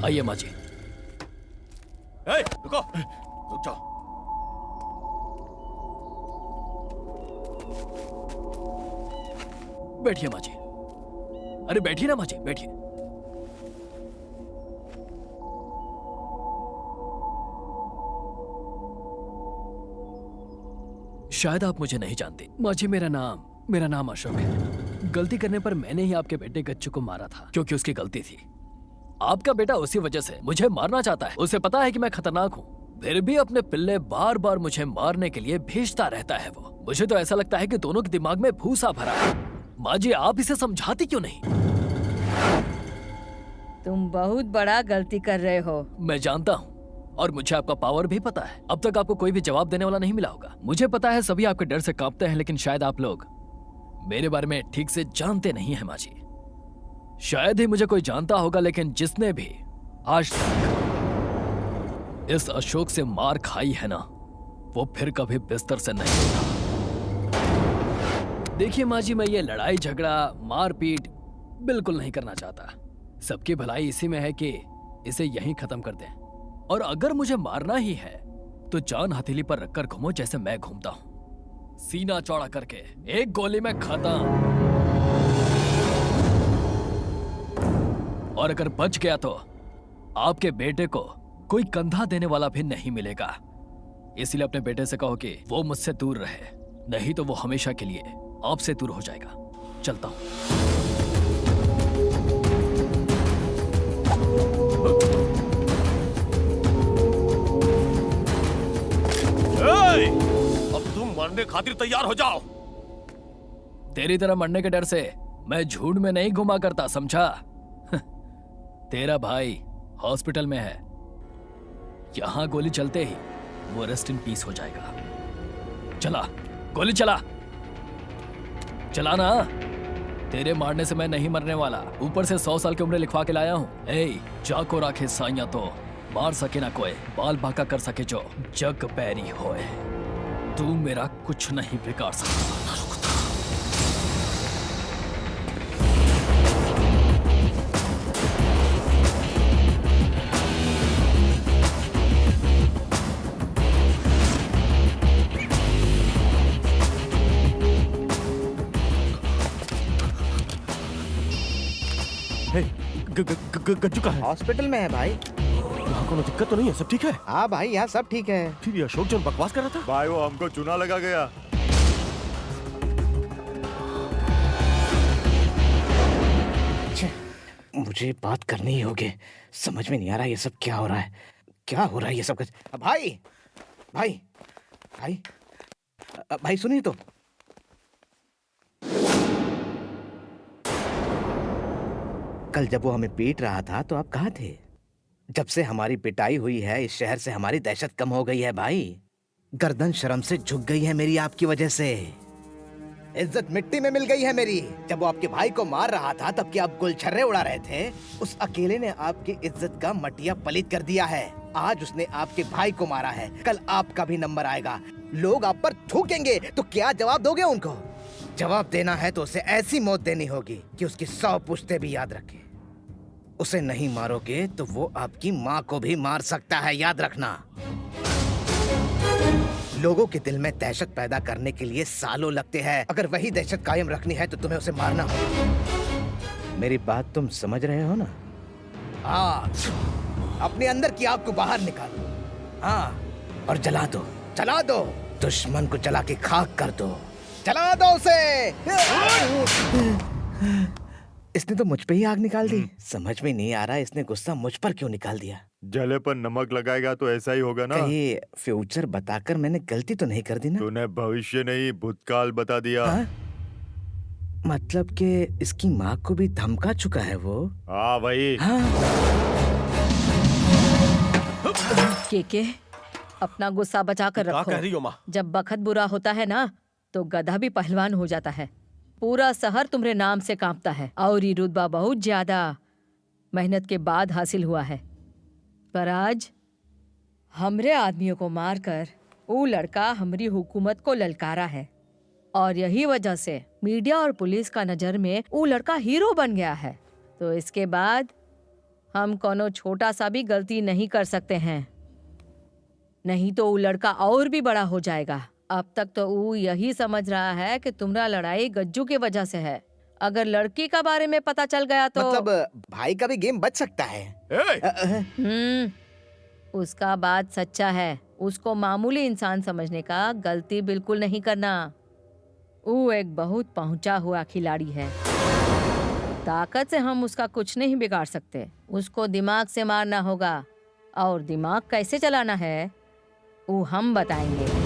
आइए माँ जी। रुको, रुक जाओ। बैठिए माँ जी। अरे बैठिए ना माँ जी, बैठिए। शायद आप मुझे नहीं जानते माँ जी, मेरा नाम अशोक है। गलती करने पर मैंने ही आपके बेटे गच्चू को मारा था, क्योंकि उसकी गलती थी। आपका बेटा उसी वजह से मुझे मारना चाहता है। उसे पता है कि मैं खतरनाक हूँ, फिर भी अपने पिल्ले बार बार मुझे मारने के लिए भेजता रहता है वो। मुझे तो ऐसा लगता है कि दोनों के दिमाग में भूसा भरा है। माँ जी, आप इसे समझाती क्यों नहीं? तुम बहुत बड़ा गलती कर रहे हो। मैं जानता हूँ, और मुझे आपका पावर भी पता है। अब तक आपको कोई भी जवाब देने वाला नहीं मिला होगा। मुझे पता है सभी आपके डर से कांपते हैं, लेकिन शायद आप लोग मेरे बारे में ठीक से जानते नहीं हैं माँ जी। शायद ही मुझे कोई जानता होगा, लेकिन जिसने भी आज तक इस अशोक से मार खाई है ना, वो फिर कभी बिस्तर से नहीं उठा। देखिए माँ जी, मैं ये लड़ाई झगड़ा मारपीट बिल्कुल नहीं करना चाहता। सबकी भलाई इसी में है कि इसे यहीं खत्म कर दें। और अगर मुझे मारना ही है तो जान हथेली पर रखकर घूमो, जैसे मैं घूमता हूं। सीना चौड़ा करके एक गोली में खत्म। और अगर बच गया तो आपके बेटे को कोई कंधा देने वाला भी नहीं मिलेगा। इसलिए अपने बेटे से कहो कि वो मुझसे दूर रहे, नहीं तो वो हमेशा के लिए आपसे दूर हो जाएगा। चलता हूं। अब तुम मरने खातिर तैयार हो जाओ। तेरी तरह मरने के डर से मैं झूठ में नहीं घुमा करता, समझा? तेरा भाई हॉस्पिटल में है। यहां गोली चलते ही वो रेस्ट इन पीस हो जाएगा। चला, गोली चला, चला ना। तेरे मारने से मैं नहीं मरने वाला, ऊपर से 100 साल की उम्र लिखवा के लाया हूँ। जाको राखे साइया तो मार सके ना कोई, बाल बांका कर सके जो जग बैरी होए। तू मेरा कुछ नहीं बिगाड़ सकता। गज्जू का है? हॉस्पिटल में है भाई। यहाँ कोनो दिक्कत तो नहीं है? सब ठीक है? हाँ भाई, यहाँ सब ठीक है। फिर ये अशोक जो बकवास कर रहा था? भाई वो हमको चूना लगा गया। मुझे बात करनी ही होगी। समझ में नहीं आ रहा ये सब क्या हो रहा है, क्या हो रहा है ये सब। भाई भाई भाई भाई सुनिए तो। कल जब वो हमें पीट रहा था तो आप कहाँ थे? जब से हमारी पिटाई हुई है इस शहर से हमारी दहशत कम हो गई है भाई। गर्दन शर्म से झुक गई है मेरी आपकी वजह से। इज्जत मिट्टी में मिल गई है मेरी। जब वो आपके भाई को मार रहा था तब क्या आप गुलछर्रे उड़ा रहे थे? उस अकेले ने आपकी इज्जत का मटिया पलीत कर दिया है। आज उसने आपके भाई को मारा है, कल आपका भी नंबर आएगा। लोग आप पर थूकेंगे तो क्या जवाब दोगे उनको? जवाब देना है तो उसे ऐसी मौत देनी होगी कि उसकी 100 पुश्ते भी याद रखे। उसे नहीं मारोगे तो वो आपकी माँ को भी मार सकता है, याद रखना। लोगों के दिल में दहशत पैदा करने के लिए सालों लगते हैं। अगर वही दहशत कायम रखनी है तो तुम्हें उसे मारना होगा। मेरी बात तुम समझ रहे हो ना? हाँ, अपने अंदर की आग को बाहर निकालो। हाँ, और जला दो, जला दो। दुश्मन को जला के खाक कर दो, जला दो उसे। इसने तो मुझ पे ही आग निकाल दी। समझ में नहीं आ रहा इसने गुस्सा मुझ पर क्यों निकाल दिया। जले पर नमक लगाएगा तो ऐसा ही होगा ना। कहीं फ्यूचर बताकर मैंने गलती तो नहीं कर दी ना? तूने भविष्य नहीं भूतकाल बता दिया। हाँ? मतलब कि इसकी माँ को भी धमका चुका है वो? हाँ भाई। हाँ? के अपना गुस्सा बचा कर क्या रखो। कह रही हो माँ? जब बखत बुरा होता है ना तो गधा भी पहलवान हो जाता है। पूरा शहर तुम्हारे नाम से कांपता है और ये रुतबा बहुत ज्यादा मेहनत के बाद हासिल हुआ है। पर आज हमरे आदमियों को मारकर वो लड़का हमारी हुकूमत को ललकारा है और यही वजह से मीडिया और पुलिस का नजर में वो लड़का हीरो बन गया है। तो इसके बाद हम कोनो छोटा सा भी गलती नहीं कर सकते हैं, नहीं तो वो लड़का और भी बड़ा हो जाएगा। अब तक तो वो यही समझ रहा है कि तुम्हारा लड़ाई गज्जू की वजह से है। अगर लड़की का बारे में पता चल गया तो मतलब भाई का भी गेम बच सकता है। उसका बात सच्चा है। उसको मामूली इंसान समझने का गलती बिल्कुल नहीं करना। वो एक बहुत पहुंचा हुआ खिलाड़ी है। ताकत से हम उसका कुछ नहीं बिगाड़ सकते। उसको दिमाग से मारना होगा और दिमाग कैसे चलाना है वो हम बताएंगे।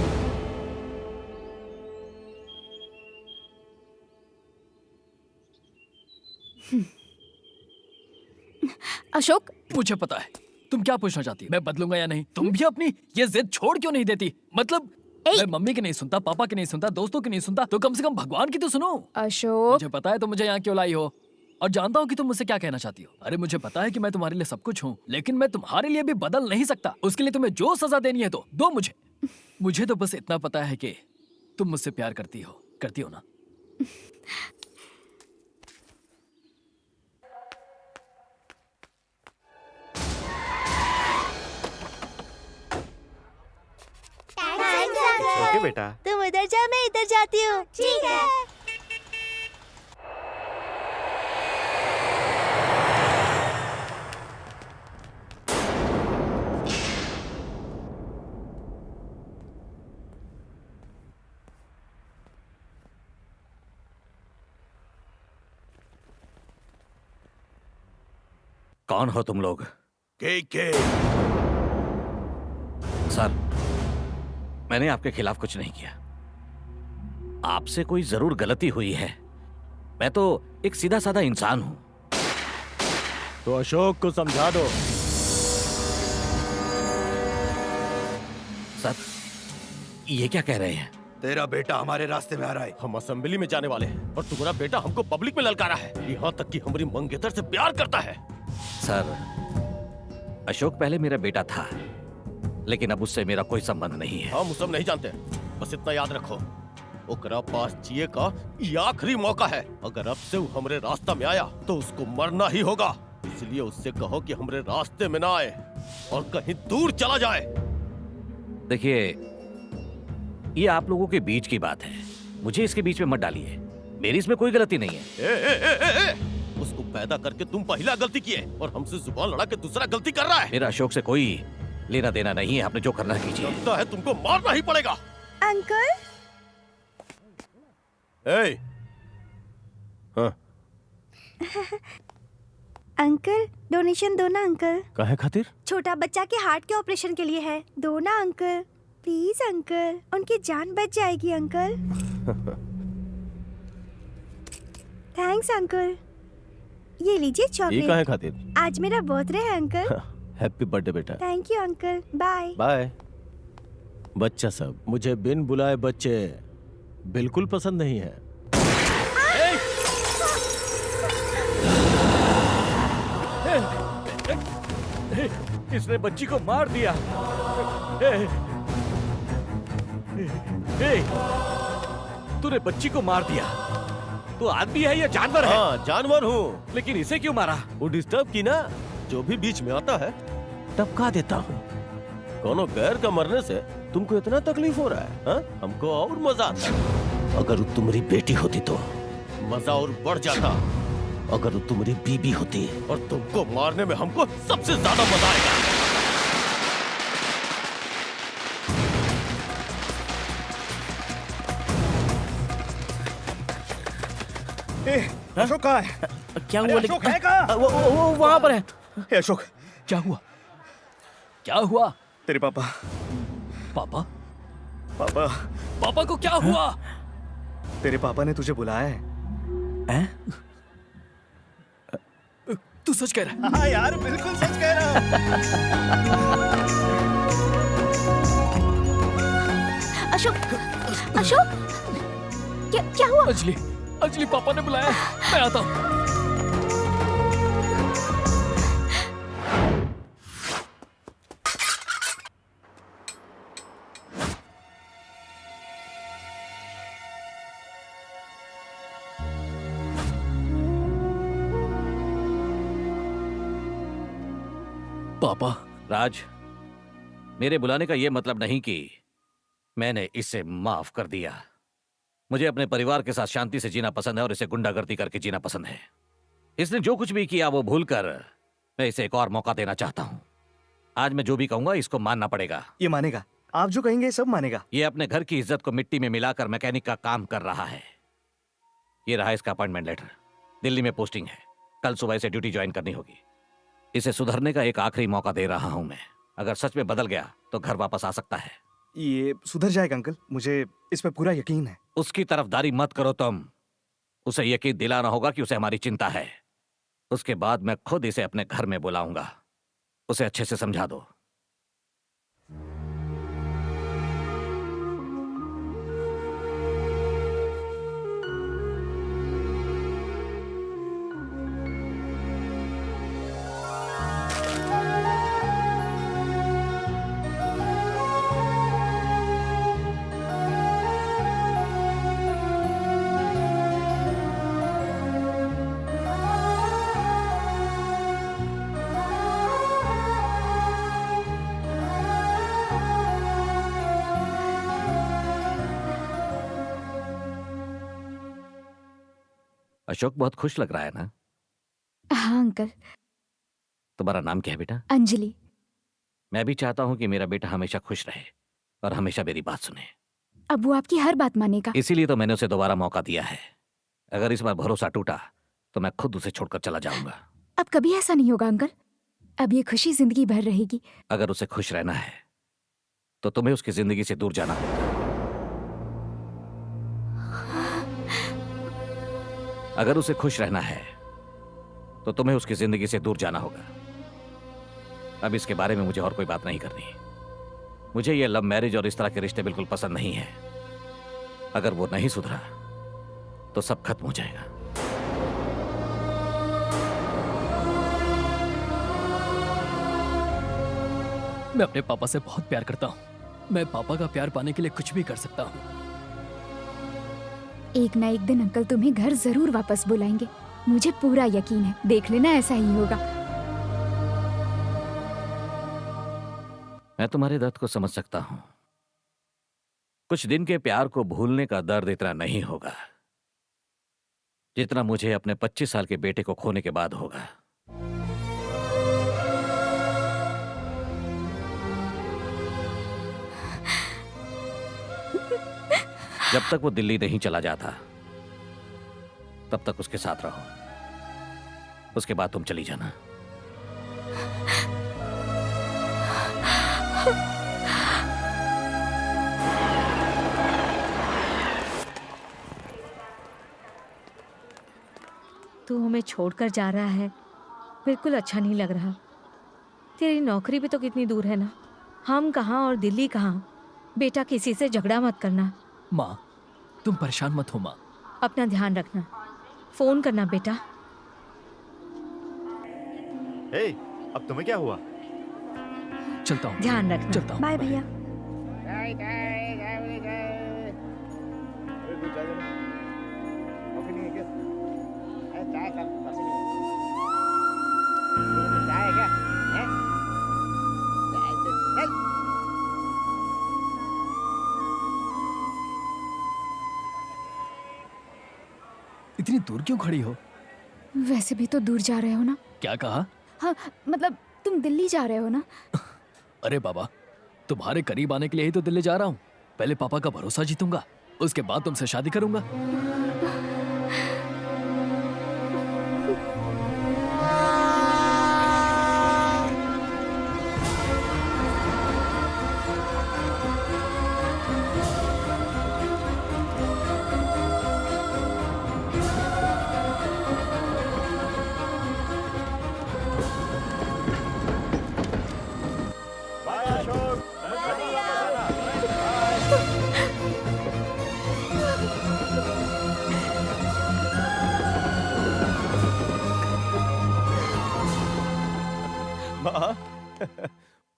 अशोक, मुझे पता है तुम क्या पूछना चाहती है। मैं बदलूंगा या नहीं? तुम भी अपनी ये जिद छोड़ क्यों नहीं देती? मतलब मैं मम्मी की नहीं सुनता, पापा की नहीं सुनता, दोस्तों की नहीं सुनता, तो कम से कम भगवान की तो सुनो। अशोक, मुझे पता है तुम मुझे यहाँ क्यों लाई हो और जानता हूँ कि तुम मुझसे क्या कहना चाहती हो। अरे मुझे पता है कि मैं तुम्हारे लिए सब कुछ हूँ, लेकिन मैं तुम्हारे लिए भी बदल नहीं सकता। उसके लिए तुम्हें जो सजा देनी है तो दो मुझे। मुझे तो बस इतना पता है कि तुम मुझसे प्यार करती हो ना? ओके बेटा। तुम तुम उधर जाओ, मैं इधर जाती हूँ। ठीक है। कौन हो तुम लोग? के सर, मैंने आपके खिलाफ कुछ नहीं किया। आपसे कोई जरूर गलती हुई है। मैं तो एक सीधा साधा इंसान हूं। तो अशोक को समझा दो। सर, ये क्या कह रहे हैं? तेरा बेटा हमारे रास्ते में आ रहा है। हम असेंबली में जाने वाले हैं और तुम्हारा बेटा हमको पब्लिक में ललकारा है, यहाँ तक कि हमारी मंगेतर से प्यार करता है। सर, अशोक पहले मेरा बेटा था, लेकिन अब उससे मेरा कोई संबंध नहीं है। हम सब नहीं जानते, बस इतना याद रखो, ओकरा पास जिए का ये आखिरी मौका है। अगर अब से वो हमरे रास्ता में आया तो उसको मरना ही होगा। इसलिए उससे कहो कि हमरे रास्ते में ना आए और कहीं दूर चला जाए। देखिए, ये आप लोगों के बीच की बात है, मुझे इसके बीच में मत डालिए। मेरी इसमें कोई गलती नहीं है। उसको पैदा करके तुम पहला गलती किए और हमसे जुबान लड़ा के दूसरा गलती कर रहा है। मेरा अशोक से कोई लेना देना नहीं है, आपने जो करना है कीजिए। लगता है तुमको मारना ही पड़ेगा। अंकल। हाँ। अंकल, डोनेशन दो ना अंकल। काहे खातिर? छोटा बच्चा के हार्ट के ऑपरेशन के लिए है, दो ना अंकल। प्लीज अंकल, उनकी जान बच जाएगी अंकल। Thanks uncle. ये लीजिए ये काहे चॉकलेट। खातिर? आज मेरा बर्थडे है अंकल। हैप्पी बर्थडे बेटा। Thank you uncle, bye. Bye. बच्चा सब, मुझे बिन बुलाए बच्चे बिल्कुल पसंद नहीं है। इसने बच्ची को मार दिया। तूने बच्ची को मार दिया। तू आदमी है या जानवर है? हाँ, जानवर हूँ। लेकिन इसे क्यों मारा? वो डिस्टर्ब की ना, जो भी बीच में आता है टपका देता हूँ। कोनो गैर का मरने से तुमको इतना तकलीफ हो रहा है हा? हमको और मजा आता। अगर वो तुम्हारी बेटी होती तो मजा और बढ़ जाता। अगर वो तुम्हारी बीबी होती और तुमको मारने में हमको सबसे ज्यादा मजा आएगा। अशोक कहाँ है? क्या अरे हुआ? अशोक है कहाँ? वो वहाँ पर है। ए, अशोक, क्या हुआ? क्या हुआ? तेरे पापा पापा? पापा पापा को क्या हुआ? तेरे पापा ने तुझे बुलाया है। तू सच कह रहा है? हाँ यार, बिल्कुल सच कह रहा हूँ। अशोक, अशोक, क्या हुआ? अंजलि, अंजलि, पापा ने बुलाया है। मैं आता हूँ। पापा। राज, मेरे बुलाने का यह मतलब नहीं कि मैंने इसे माफ कर दिया। मुझे अपने परिवार के साथ शांति से जीना पसंद है और इसे गुंडागर्दी करके जीना पसंद है। इसने जो कुछ भी किया वो भूलकर मैं इसे एक और मौका देना चाहता हूं। आज मैं जो भी कहूंगा इसको मानना पड़ेगा। ये मानेगा, आप जो कहेंगे सब मानेगा। ये अपने घर की इज्जत को मिट्टी में मिलाकर मैकेनिक का काम कर रहा है। ये रहा इसका अपॉइंटमेंट लेटर। दिल्ली में पोस्टिंग है, कल सुबह इसे ड्यूटी ज्वाइन करनी होगी। इसे सुधरने का एक आखिरी मौका दे रहा हूं मैं। अगर सच में बदल गया तो घर वापस आ सकता है। ये सुधर जाएगा अंकल, मुझे इस पे पूरा यकीन है। उसकी तरफदारी मत करो तुम। उसे यकीन दिलाना होगा कि उसे हमारी चिंता है। उसके बाद मैं खुद इसे अपने घर में बुलाऊंगा। उसे अच्छे से समझा दो। अशोक बहुत खुश लग रहा है ना? हाँ अंकल। तुम्हारा नाम क्या है बेटा? अंजलि। मैं भी चाहता हूँ कि मेरा बेटा हमेशा खुश रहे और हमेशा मेरी बात सुने। अब वो आपकी हर बात मानेगा। इसीलिए तो मैंने उसे दोबारा मौका दिया है। अगर इस बार भरोसा टूटा तो मैं खुद उसे छोड़कर चला जाऊंगा। अब कभी ऐसा नहीं होगा अंकल। अब ये खुशी जिंदगी भर रहेगी। अगर उसे खुश रहना है तो तुम्हें उसकी जिंदगी से दूर जाना होगा। अगर उसे खुश रहना है तो तुम्हें उसकी जिंदगी से दूर जाना होगा। अब इसके बारे में मुझे और कोई बात नहीं करनी। मुझे ये लव मैरिज और इस तरह के रिश्ते बिल्कुल पसंद नहीं है। अगर वो नहीं सुधरा तो सब खत्म हो जाएगा। मैं अपने पापा से बहुत प्यार करता हूँ। मैं पापा का प्यार पाने के लिए कुछ भी कर सकता हूँ। एक ना एक दिन अंकल तुम्हें घर जरूर वापस बुलाएंगे। मुझे पूरा यकीन है। देख लेना ऐसा ही होगा। मैं तुम्हारे दर्द को समझ सकता हूं। कुछ दिन के प्यार को भूलने का दर्द इतना नहीं होगा जितना मुझे अपने 25 साल के बेटे को खोने के बाद होगा। जब तक वो दिल्ली नहीं चला जाता तब तक उसके साथ रहो। उसके बाद तुम चली जाना। तू हमें छोड़कर जा रहा है, बिल्कुल अच्छा नहीं लग रहा। तेरी नौकरी भी तो कितनी दूर है ना। हम कहाँ और दिल्ली कहाँ। बेटा किसी से झगड़ा मत करना। माँ तुम परेशान मत हो माँ। अपना ध्यान रखना। फोन करना बेटा। हे, अब तुम्हें क्या हुआ? चलता हूँ। ध्यान रखना। चलता हूँ। बाय भैया। इतनी दूर क्यों खड़ी हो? वैसे भी तो दूर जा रहे हो ना। क्या कहा? हाँ मतलब तुम दिल्ली जा रहे हो ना। अरे बाबा, तुम्हारे करीब आने के लिए ही तो दिल्ली जा रहा हूँ। पहले पापा का भरोसा जीतूंगा, उसके बाद तुमसे शादी करूंगा।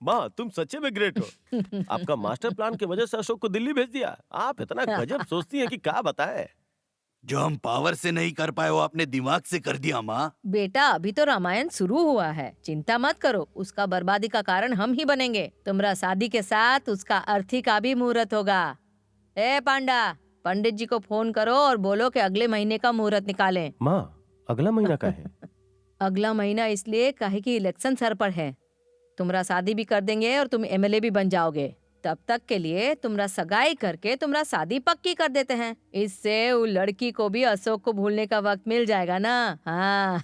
माँ तुम सच्चे में ग्रेट हो। आपका मास्टर प्लान की वजह से अशोक को दिल्ली भेज दिया। आप इतना गजब सोचती हैं कि क्या बताएं। जो हम पावर से नहीं कर पाए वो आपने दिमाग से कर दिया माँ। बेटा अभी तो रामायण शुरू हुआ है, चिंता मत करो। उसका बर्बादी का कारण हम ही बनेंगे। तुम्हारा शादी के साथ उसका अर्थी का भी मुहूर्त होगा। ए पांडा, पंडित जी को फोन करो और बोलो कि अगले महीने का मुहूर्त निकालें। माँ अगला महीना का है? अगला महीना इसलिए काहे कि इलेक्शन सर पर है। तुम्हारा शादी भी कर देंगे और तुम एमएलए भी बन जाओगे। तब तक के लिए तुम्हारा सगाई करके तुम्हारा शादी पक्की कर देते हैं। इससे वो लड़की को भी अशोक को भूलने का वक्त मिल जाएगा ना। हाँ।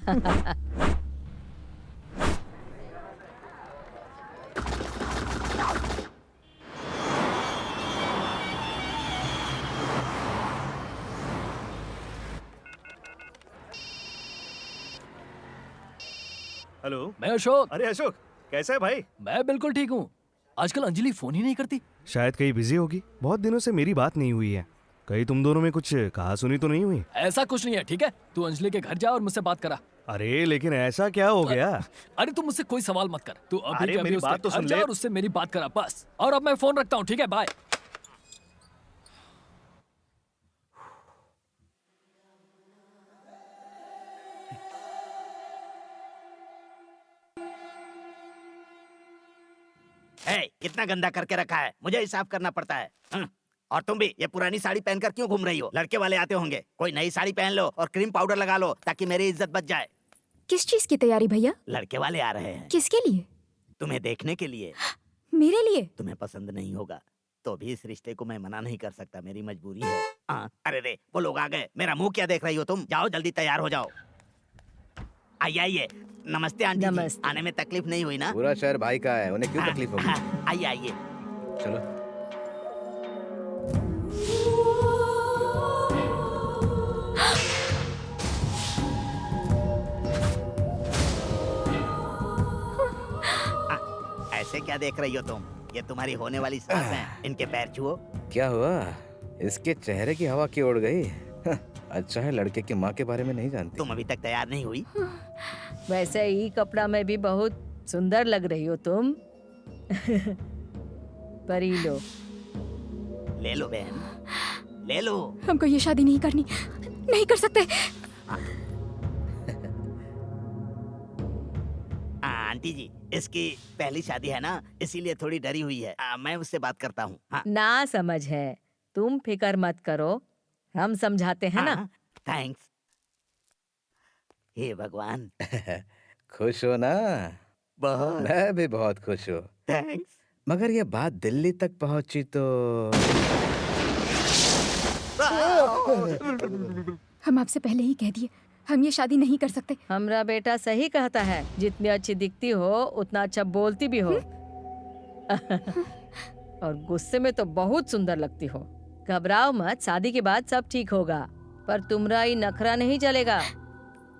हेलो। मैं अशोक। अरे अशोक, कैसा है भाई? मैं बिल्कुल ठीक हूँ। आजकल अंजलि फोन ही नहीं करती। शायद कहीं बिजी होगी। बहुत दिनों से मेरी बात नहीं हुई है। कहीं तुम दोनों में कुछ कहा सुनी तो नहीं हुई? ऐसा कुछ नहीं है, ठीक है? तू अंजलि के घर जा और मुझसे बात करा। अरे लेकिन ऐसा क्या हो गया? अरे तू मुझसे कोई सवाल मत कर। तू अभी अरे के अभी मेरी उसके बात तो घर सुन जा ले। और उससे मेरी बात करा बस। और अब मैं फोन रखता हूँ, ठीक है? बाय। कितना गंदा करके रखा है, मुझे ही साफ करना पड़ता है। और तुम भी ये पुरानी साड़ी पहनकर क्यों घूम रही हो? लड़के वाले आते होंगे, कोई नई साड़ी पहन लो और क्रीम पाउडर लगा लो ताकि मेरी इज्जत बच जाए। किस चीज की तैयारी भैया? लड़के वाले आ रहे हैं। किसके लिए? तुम्हें देखने के लिए। मेरे लिए? तुम्हें पसंद नहीं होगा तो भी इस रिश्ते को मैं मना नहीं कर सकता, मेरी मजबूरी है। अरे रे, वो लोग आ गए। मेरा मुंह क्या देख रही हो तुम? जाओ जल्दी तैयार हो जाओ। आइए आइए। नमस्ते आंटी जी। नमस्ते। आने में तकलीफ नहीं हुई ना? पूरा शहर भाई का है, उन्हें क्यों तकलीफ होगी? आइए आइए। चलो। ऐसे क्या देख रही हो तुम? ये तुम्हारी होने वाली सास है, इनके पैर छुओ। क्या हुआ? इसके चेहरे की हवा क्यों उड़ गई? अच्छा है लड़के की माँ के बारे में नहीं जानती। तुम अभी तक तैयार नहीं हुई? वैसे ही कपड़ा में भी बहुत सुंदर लग रही हो तुम। परी लो। ले लो बहन, ले लो। हमको ये शादी नहीं करनी, नहीं कर सकते। आंटी जी, इसकी पहली शादी है ना, इसीलिए थोड़ी डरी हुई है। मैं उससे बात करता हूँ। ना समझ है, तुम फिकर मत करो, हम समझाते हैं ना। थैंक्स। हे भगवान। खुश हो ना? बहुत। मैं भी बहुत खुश हूँ। थैंक्स। मगर ये बात दिल्ली तक पहुंची तो हम आपसे पहले ही कह दिए, हम ये शादी नहीं कर सकते। हमरा बेटा सही कहता है, जितनी अच्छी दिखती हो उतना अच्छा बोलती भी हो। और गुस्से में तो बहुत सुंदर लगती हो। घबराओ मत, शादी के बाद सब ठीक होगा, पर तुम्हारा ये नखरा नहीं चलेगा।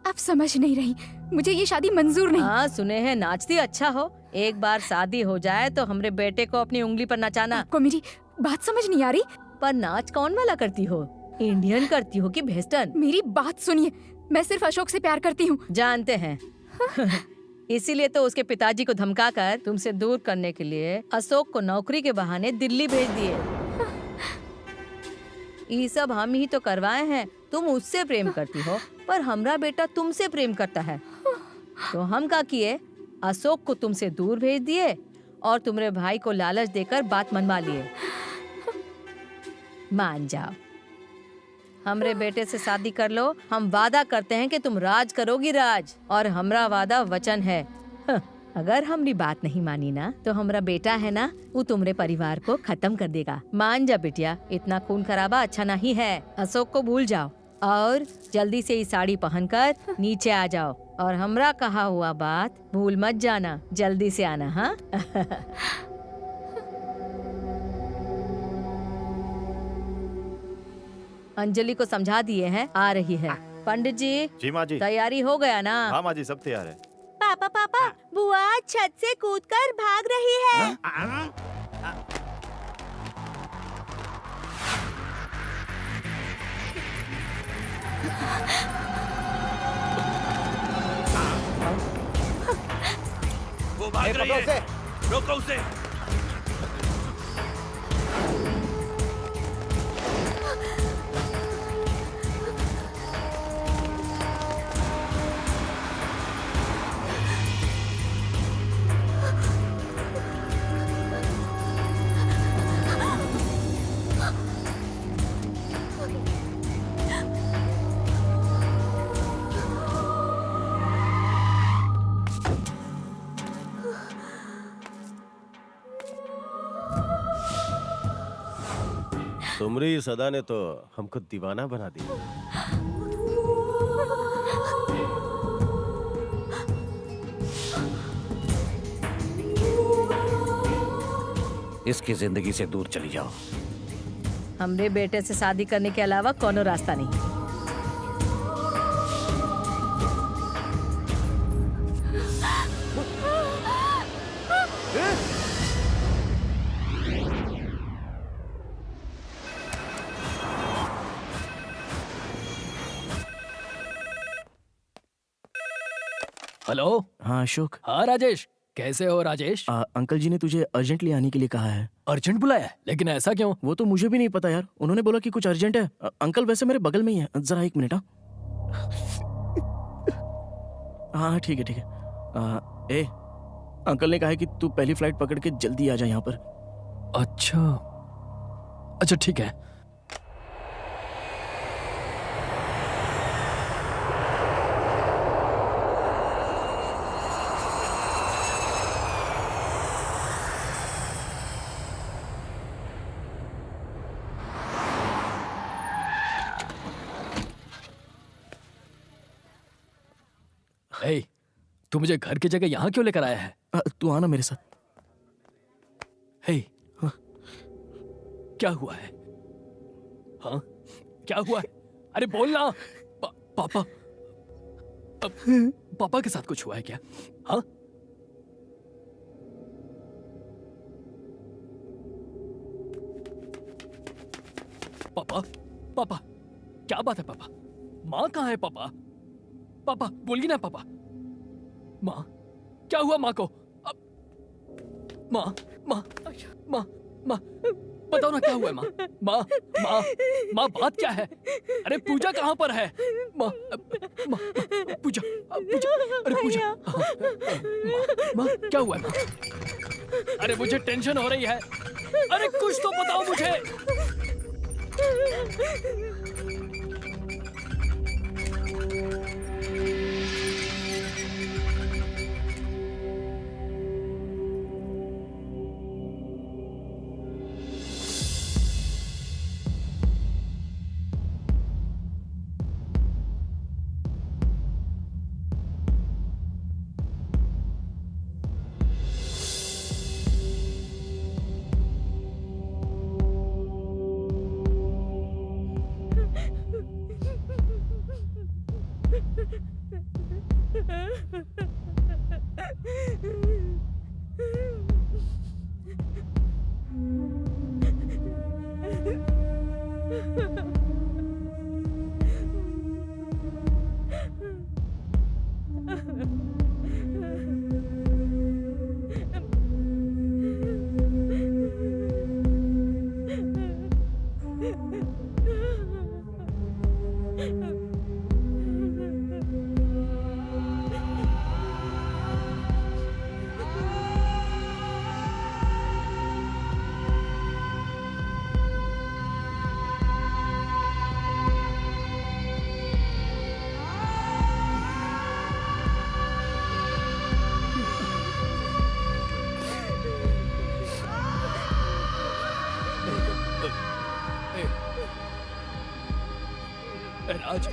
आप समझ नहीं रही, मुझे ये शादी मंजूर नहीं। हाँ सुने हैं नाचती अच्छा हो, एक बार शादी हो जाए तो हमरे बेटे को अपनी उंगली पर नचाना। आपको मेरी बात समझ नहीं आ रही? पर नाच कौन वाला करती हो, इंडियन करती हो कि वेस्टर्न? मेरी बात सुनिए, मैं सिर्फ अशोक से प्यार करती हूँ। जानते हैं। इसीलिए तो उसके पिताजी को धमकाकर तुमसे दूर करने के लिए अशोक को नौकरी के बहाने दिल्ली भेज दिए। ये सब हम ही तो करवाए हैं। तुम उससे प्रेम करती हो, पर हमरा बेटा तुमसे प्रेम करता है। तो हम क्या किए, अशोक को तुमसे दूर भेज दिए और तुम्हारे भाई को लालच देकर बात मनवा लिए। मान जाओ, हमरे बेटे से शादी कर लो। हम वादा करते हैं कि तुम राज करोगी राज, और हमरा वादा वचन है। अगर हमरी बात नहीं मानी ना, तो हमरा बेटा है ना, वो तुम्हारे परिवार को खत्म कर देगा। मान जा बिटिया, इतना खून खराबा अच्छा नहीं है। अशोक को भूल जाओ और जल्दी से ये साड़ी पहनकर नीचे आ जाओ, और हमरा कहा हुआ बात भूल मत जाना। जल्दी से आना। हाँ। अंजलि को समझा दिए हैं, आ रही है। पंडित जी। जी माँ जी। तैयारी हो गया ना? हाँ माँ जी, सब तैयार है। पापा पापा, बुआ छत से कूदकर भाग रही है। वो भाग रही है, रोको उसे। तुमरी इस अदा ने तो हमको दीवाना बना दिया। इसकी जिंदगी से दूर चली जाओ। हमरे बेटे से शादी करने के अलावा कोनो रास्ता नहीं। हेलो। हाँ अशोक। हाँ राजेश, कैसे हो राजेश? अंकल जी ने तुझे अर्जेंटली आने के लिए कहा है। अर्जेंट बुलाया है? लेकिन ऐसा क्यों? वो तो मुझे भी नहीं पता यार, उन्होंने बोला कि कुछ अर्जेंट है। अंकल वैसे मेरे बगल में ही है, जरा एक मिनट। हाँ ठीक है ठीक है। ए अंकल ने कहा है कि तू पहली फ्लाइट पकड़ के जल्दी आ जा यहाँ पर। अच्छा अच्छा ठीक है। ए, तू मुझे घर की जगह यहाँ क्यों लेकर आया है? तू आना मेरे साथ। हे, क्या हुआ है? हाँ, क्या हुआ है? अरे बोलना। पापा, पापा के साथ कुछ हुआ है क्या? हाँ? पापा, पापा, क्या बात है पापा? माँ कहाँ है पापा? पापा बोलिए ना पापा। माँ, क्या हुआ माँ को? माँ, माँ, माँ, माँ, बताओ ना क्या हुआ है माँ? माँ, माँ, माँ बात क्या है? अरे पूजा कहाँ पर है? माँ, माँ, पूजा, पूजा, अरे पूजा, माँ, माँ क्या हुआ है माँ? अरे मुझे टेंशन हो रही है। अरे कुछ तो बताओ मुझे। राज,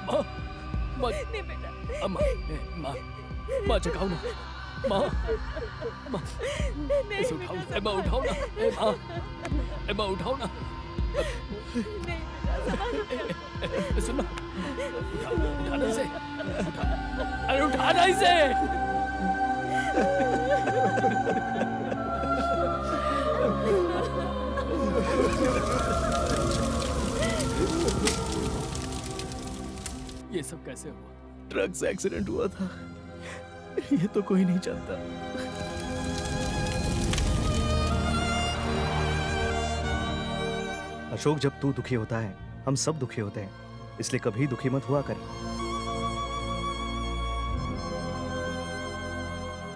माँ, माँ, नहीं बेटा, माँ, माँ, माँ जगाओ ना, माँ, माँ, उठाओ, माँ उठाओ ना, माँ, माँ उठाओ ना, सुनो, उठाना इसे, अरे उठाना इसे। ये सब कैसे हुआ? ट्रक से एक्सीडेंट हुआ था, ये तो कोई नहीं जानता। अशोक, जब तू दुखी होता है हम सब दुखी होते हैं, इसलिए कभी दुखी मत हुआ कर।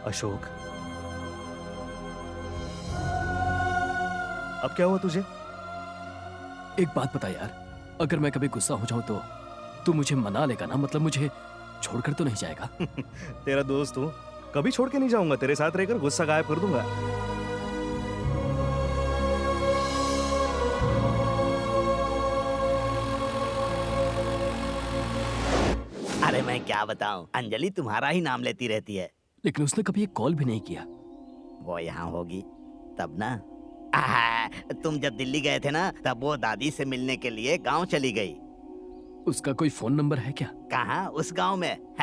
अशोक, अब क्या हुआ तुझे? एक बात बता यार, अगर मैं कभी गुस्सा हो जाऊं तो तू मुझे मना लेगा ना? मतलब मुझे छोड़कर तो नहीं जाएगा? तेरा दोस्त हूं, कभी छोड़ के नहीं जाऊंगा। तेरे साथ रहकर गुस्सा गायब कर दूंगा। अरे मैं क्या बताऊं, अंजलि तुम्हारा ही नाम लेती रहती है। लेकिन उसने कभी एक कॉल भी नहीं किया। वो यहाँ होगी तब ना। तुम जब दिल्ली गए थे ना, तब वो दादी से मिलने के लिए गांव चली गई। उसका कोई फोन नंबर है क्या? कहाँ, उस गांव में।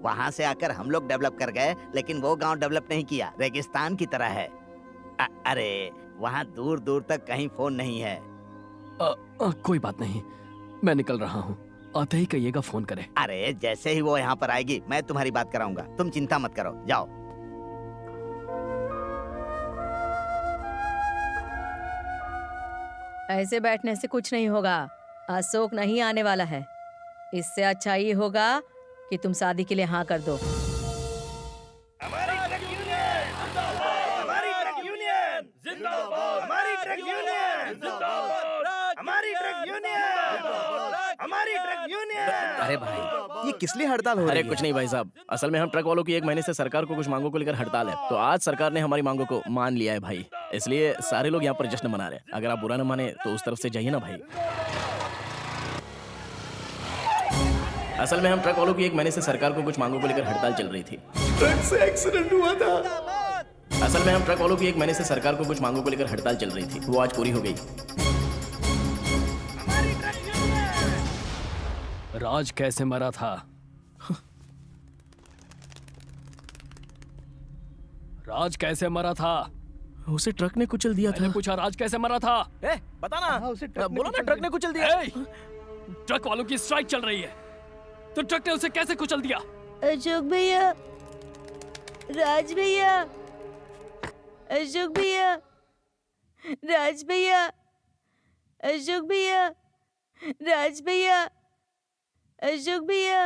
वहाँ से आकर हम लोग डेवलप कर गए, लेकिन वो गांव डेवलप नहीं किया, रेगिस्तान की तरह है। अरे वहाँ दूर दूर तक कहीं फोन नहीं है। कोई बात नहीं, मैं निकल रहा हूँ, आते ही कहिएगा फोन करे। अरे जैसे ही वो यहाँ पर आएगी मैं तुम्हारी बात कराऊंगा, तुम चिंता मत करो, जाओ। ऐसे बैठने से कुछ नहीं होगा। अशोक नहीं आने वाला है। इससे अच्छा ये होगा कि तुम शादी के लिए हाँ कर दो। हमारी अरे भाई, ये किस लिए हड़ताल हो रही अरे है? कुछ नहीं भाई साहब, असल में हम ट्रक वालों की 1 महीने से सरकार को कुछ मांगों को लेकर हड़ताल है, तो आज सरकार ने हमारी मांगों को मान लिया है भाई, इसलिए सारे लोग यहाँ पर जश्न मना रहे हैं। अगर आप बुरा न माने तो उस तरफ से जाइए ना भाई। असल में हम ट्रक वालों की 1 महीने से सरकार को कुछ मांगों को लेकर हड़ताल चल रही थी। ट्रक से एक्सीडेंट हुआ था। असल में हम ट्रक वालों की 1 महीने से सरकार को कुछ मांगों को लेकर हड़ताल चल रही थी, वो आज पूरी हो गई। राज कैसे मरा था? राज कैसे मरा था? उसे ट्रक ने कुचल दिया मैंने पूछा राज कैसे मरा था? बता ना, बोलो ना, ट्रक ने कुचल दिया। ट्रक वालों की स्ट्राइक चल रही है, तो ट्रक ने उसे कैसे कुचल दिया? अशोक भैया, राज भैया, अशोक भैया, राज भैया, अशोक भैया, राज भैया, अशोक भैया,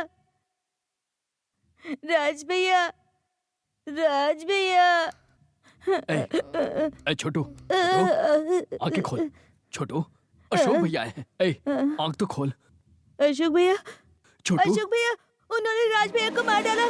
राज भैया, राज भैया। ए छोटू, आंखें खोल। छोटू, अशोक भैया है। ए, आंख तो खोल। अशोक भैया, छोटू, अशोक भैया, उन्होंने राज भैया को मार डाला।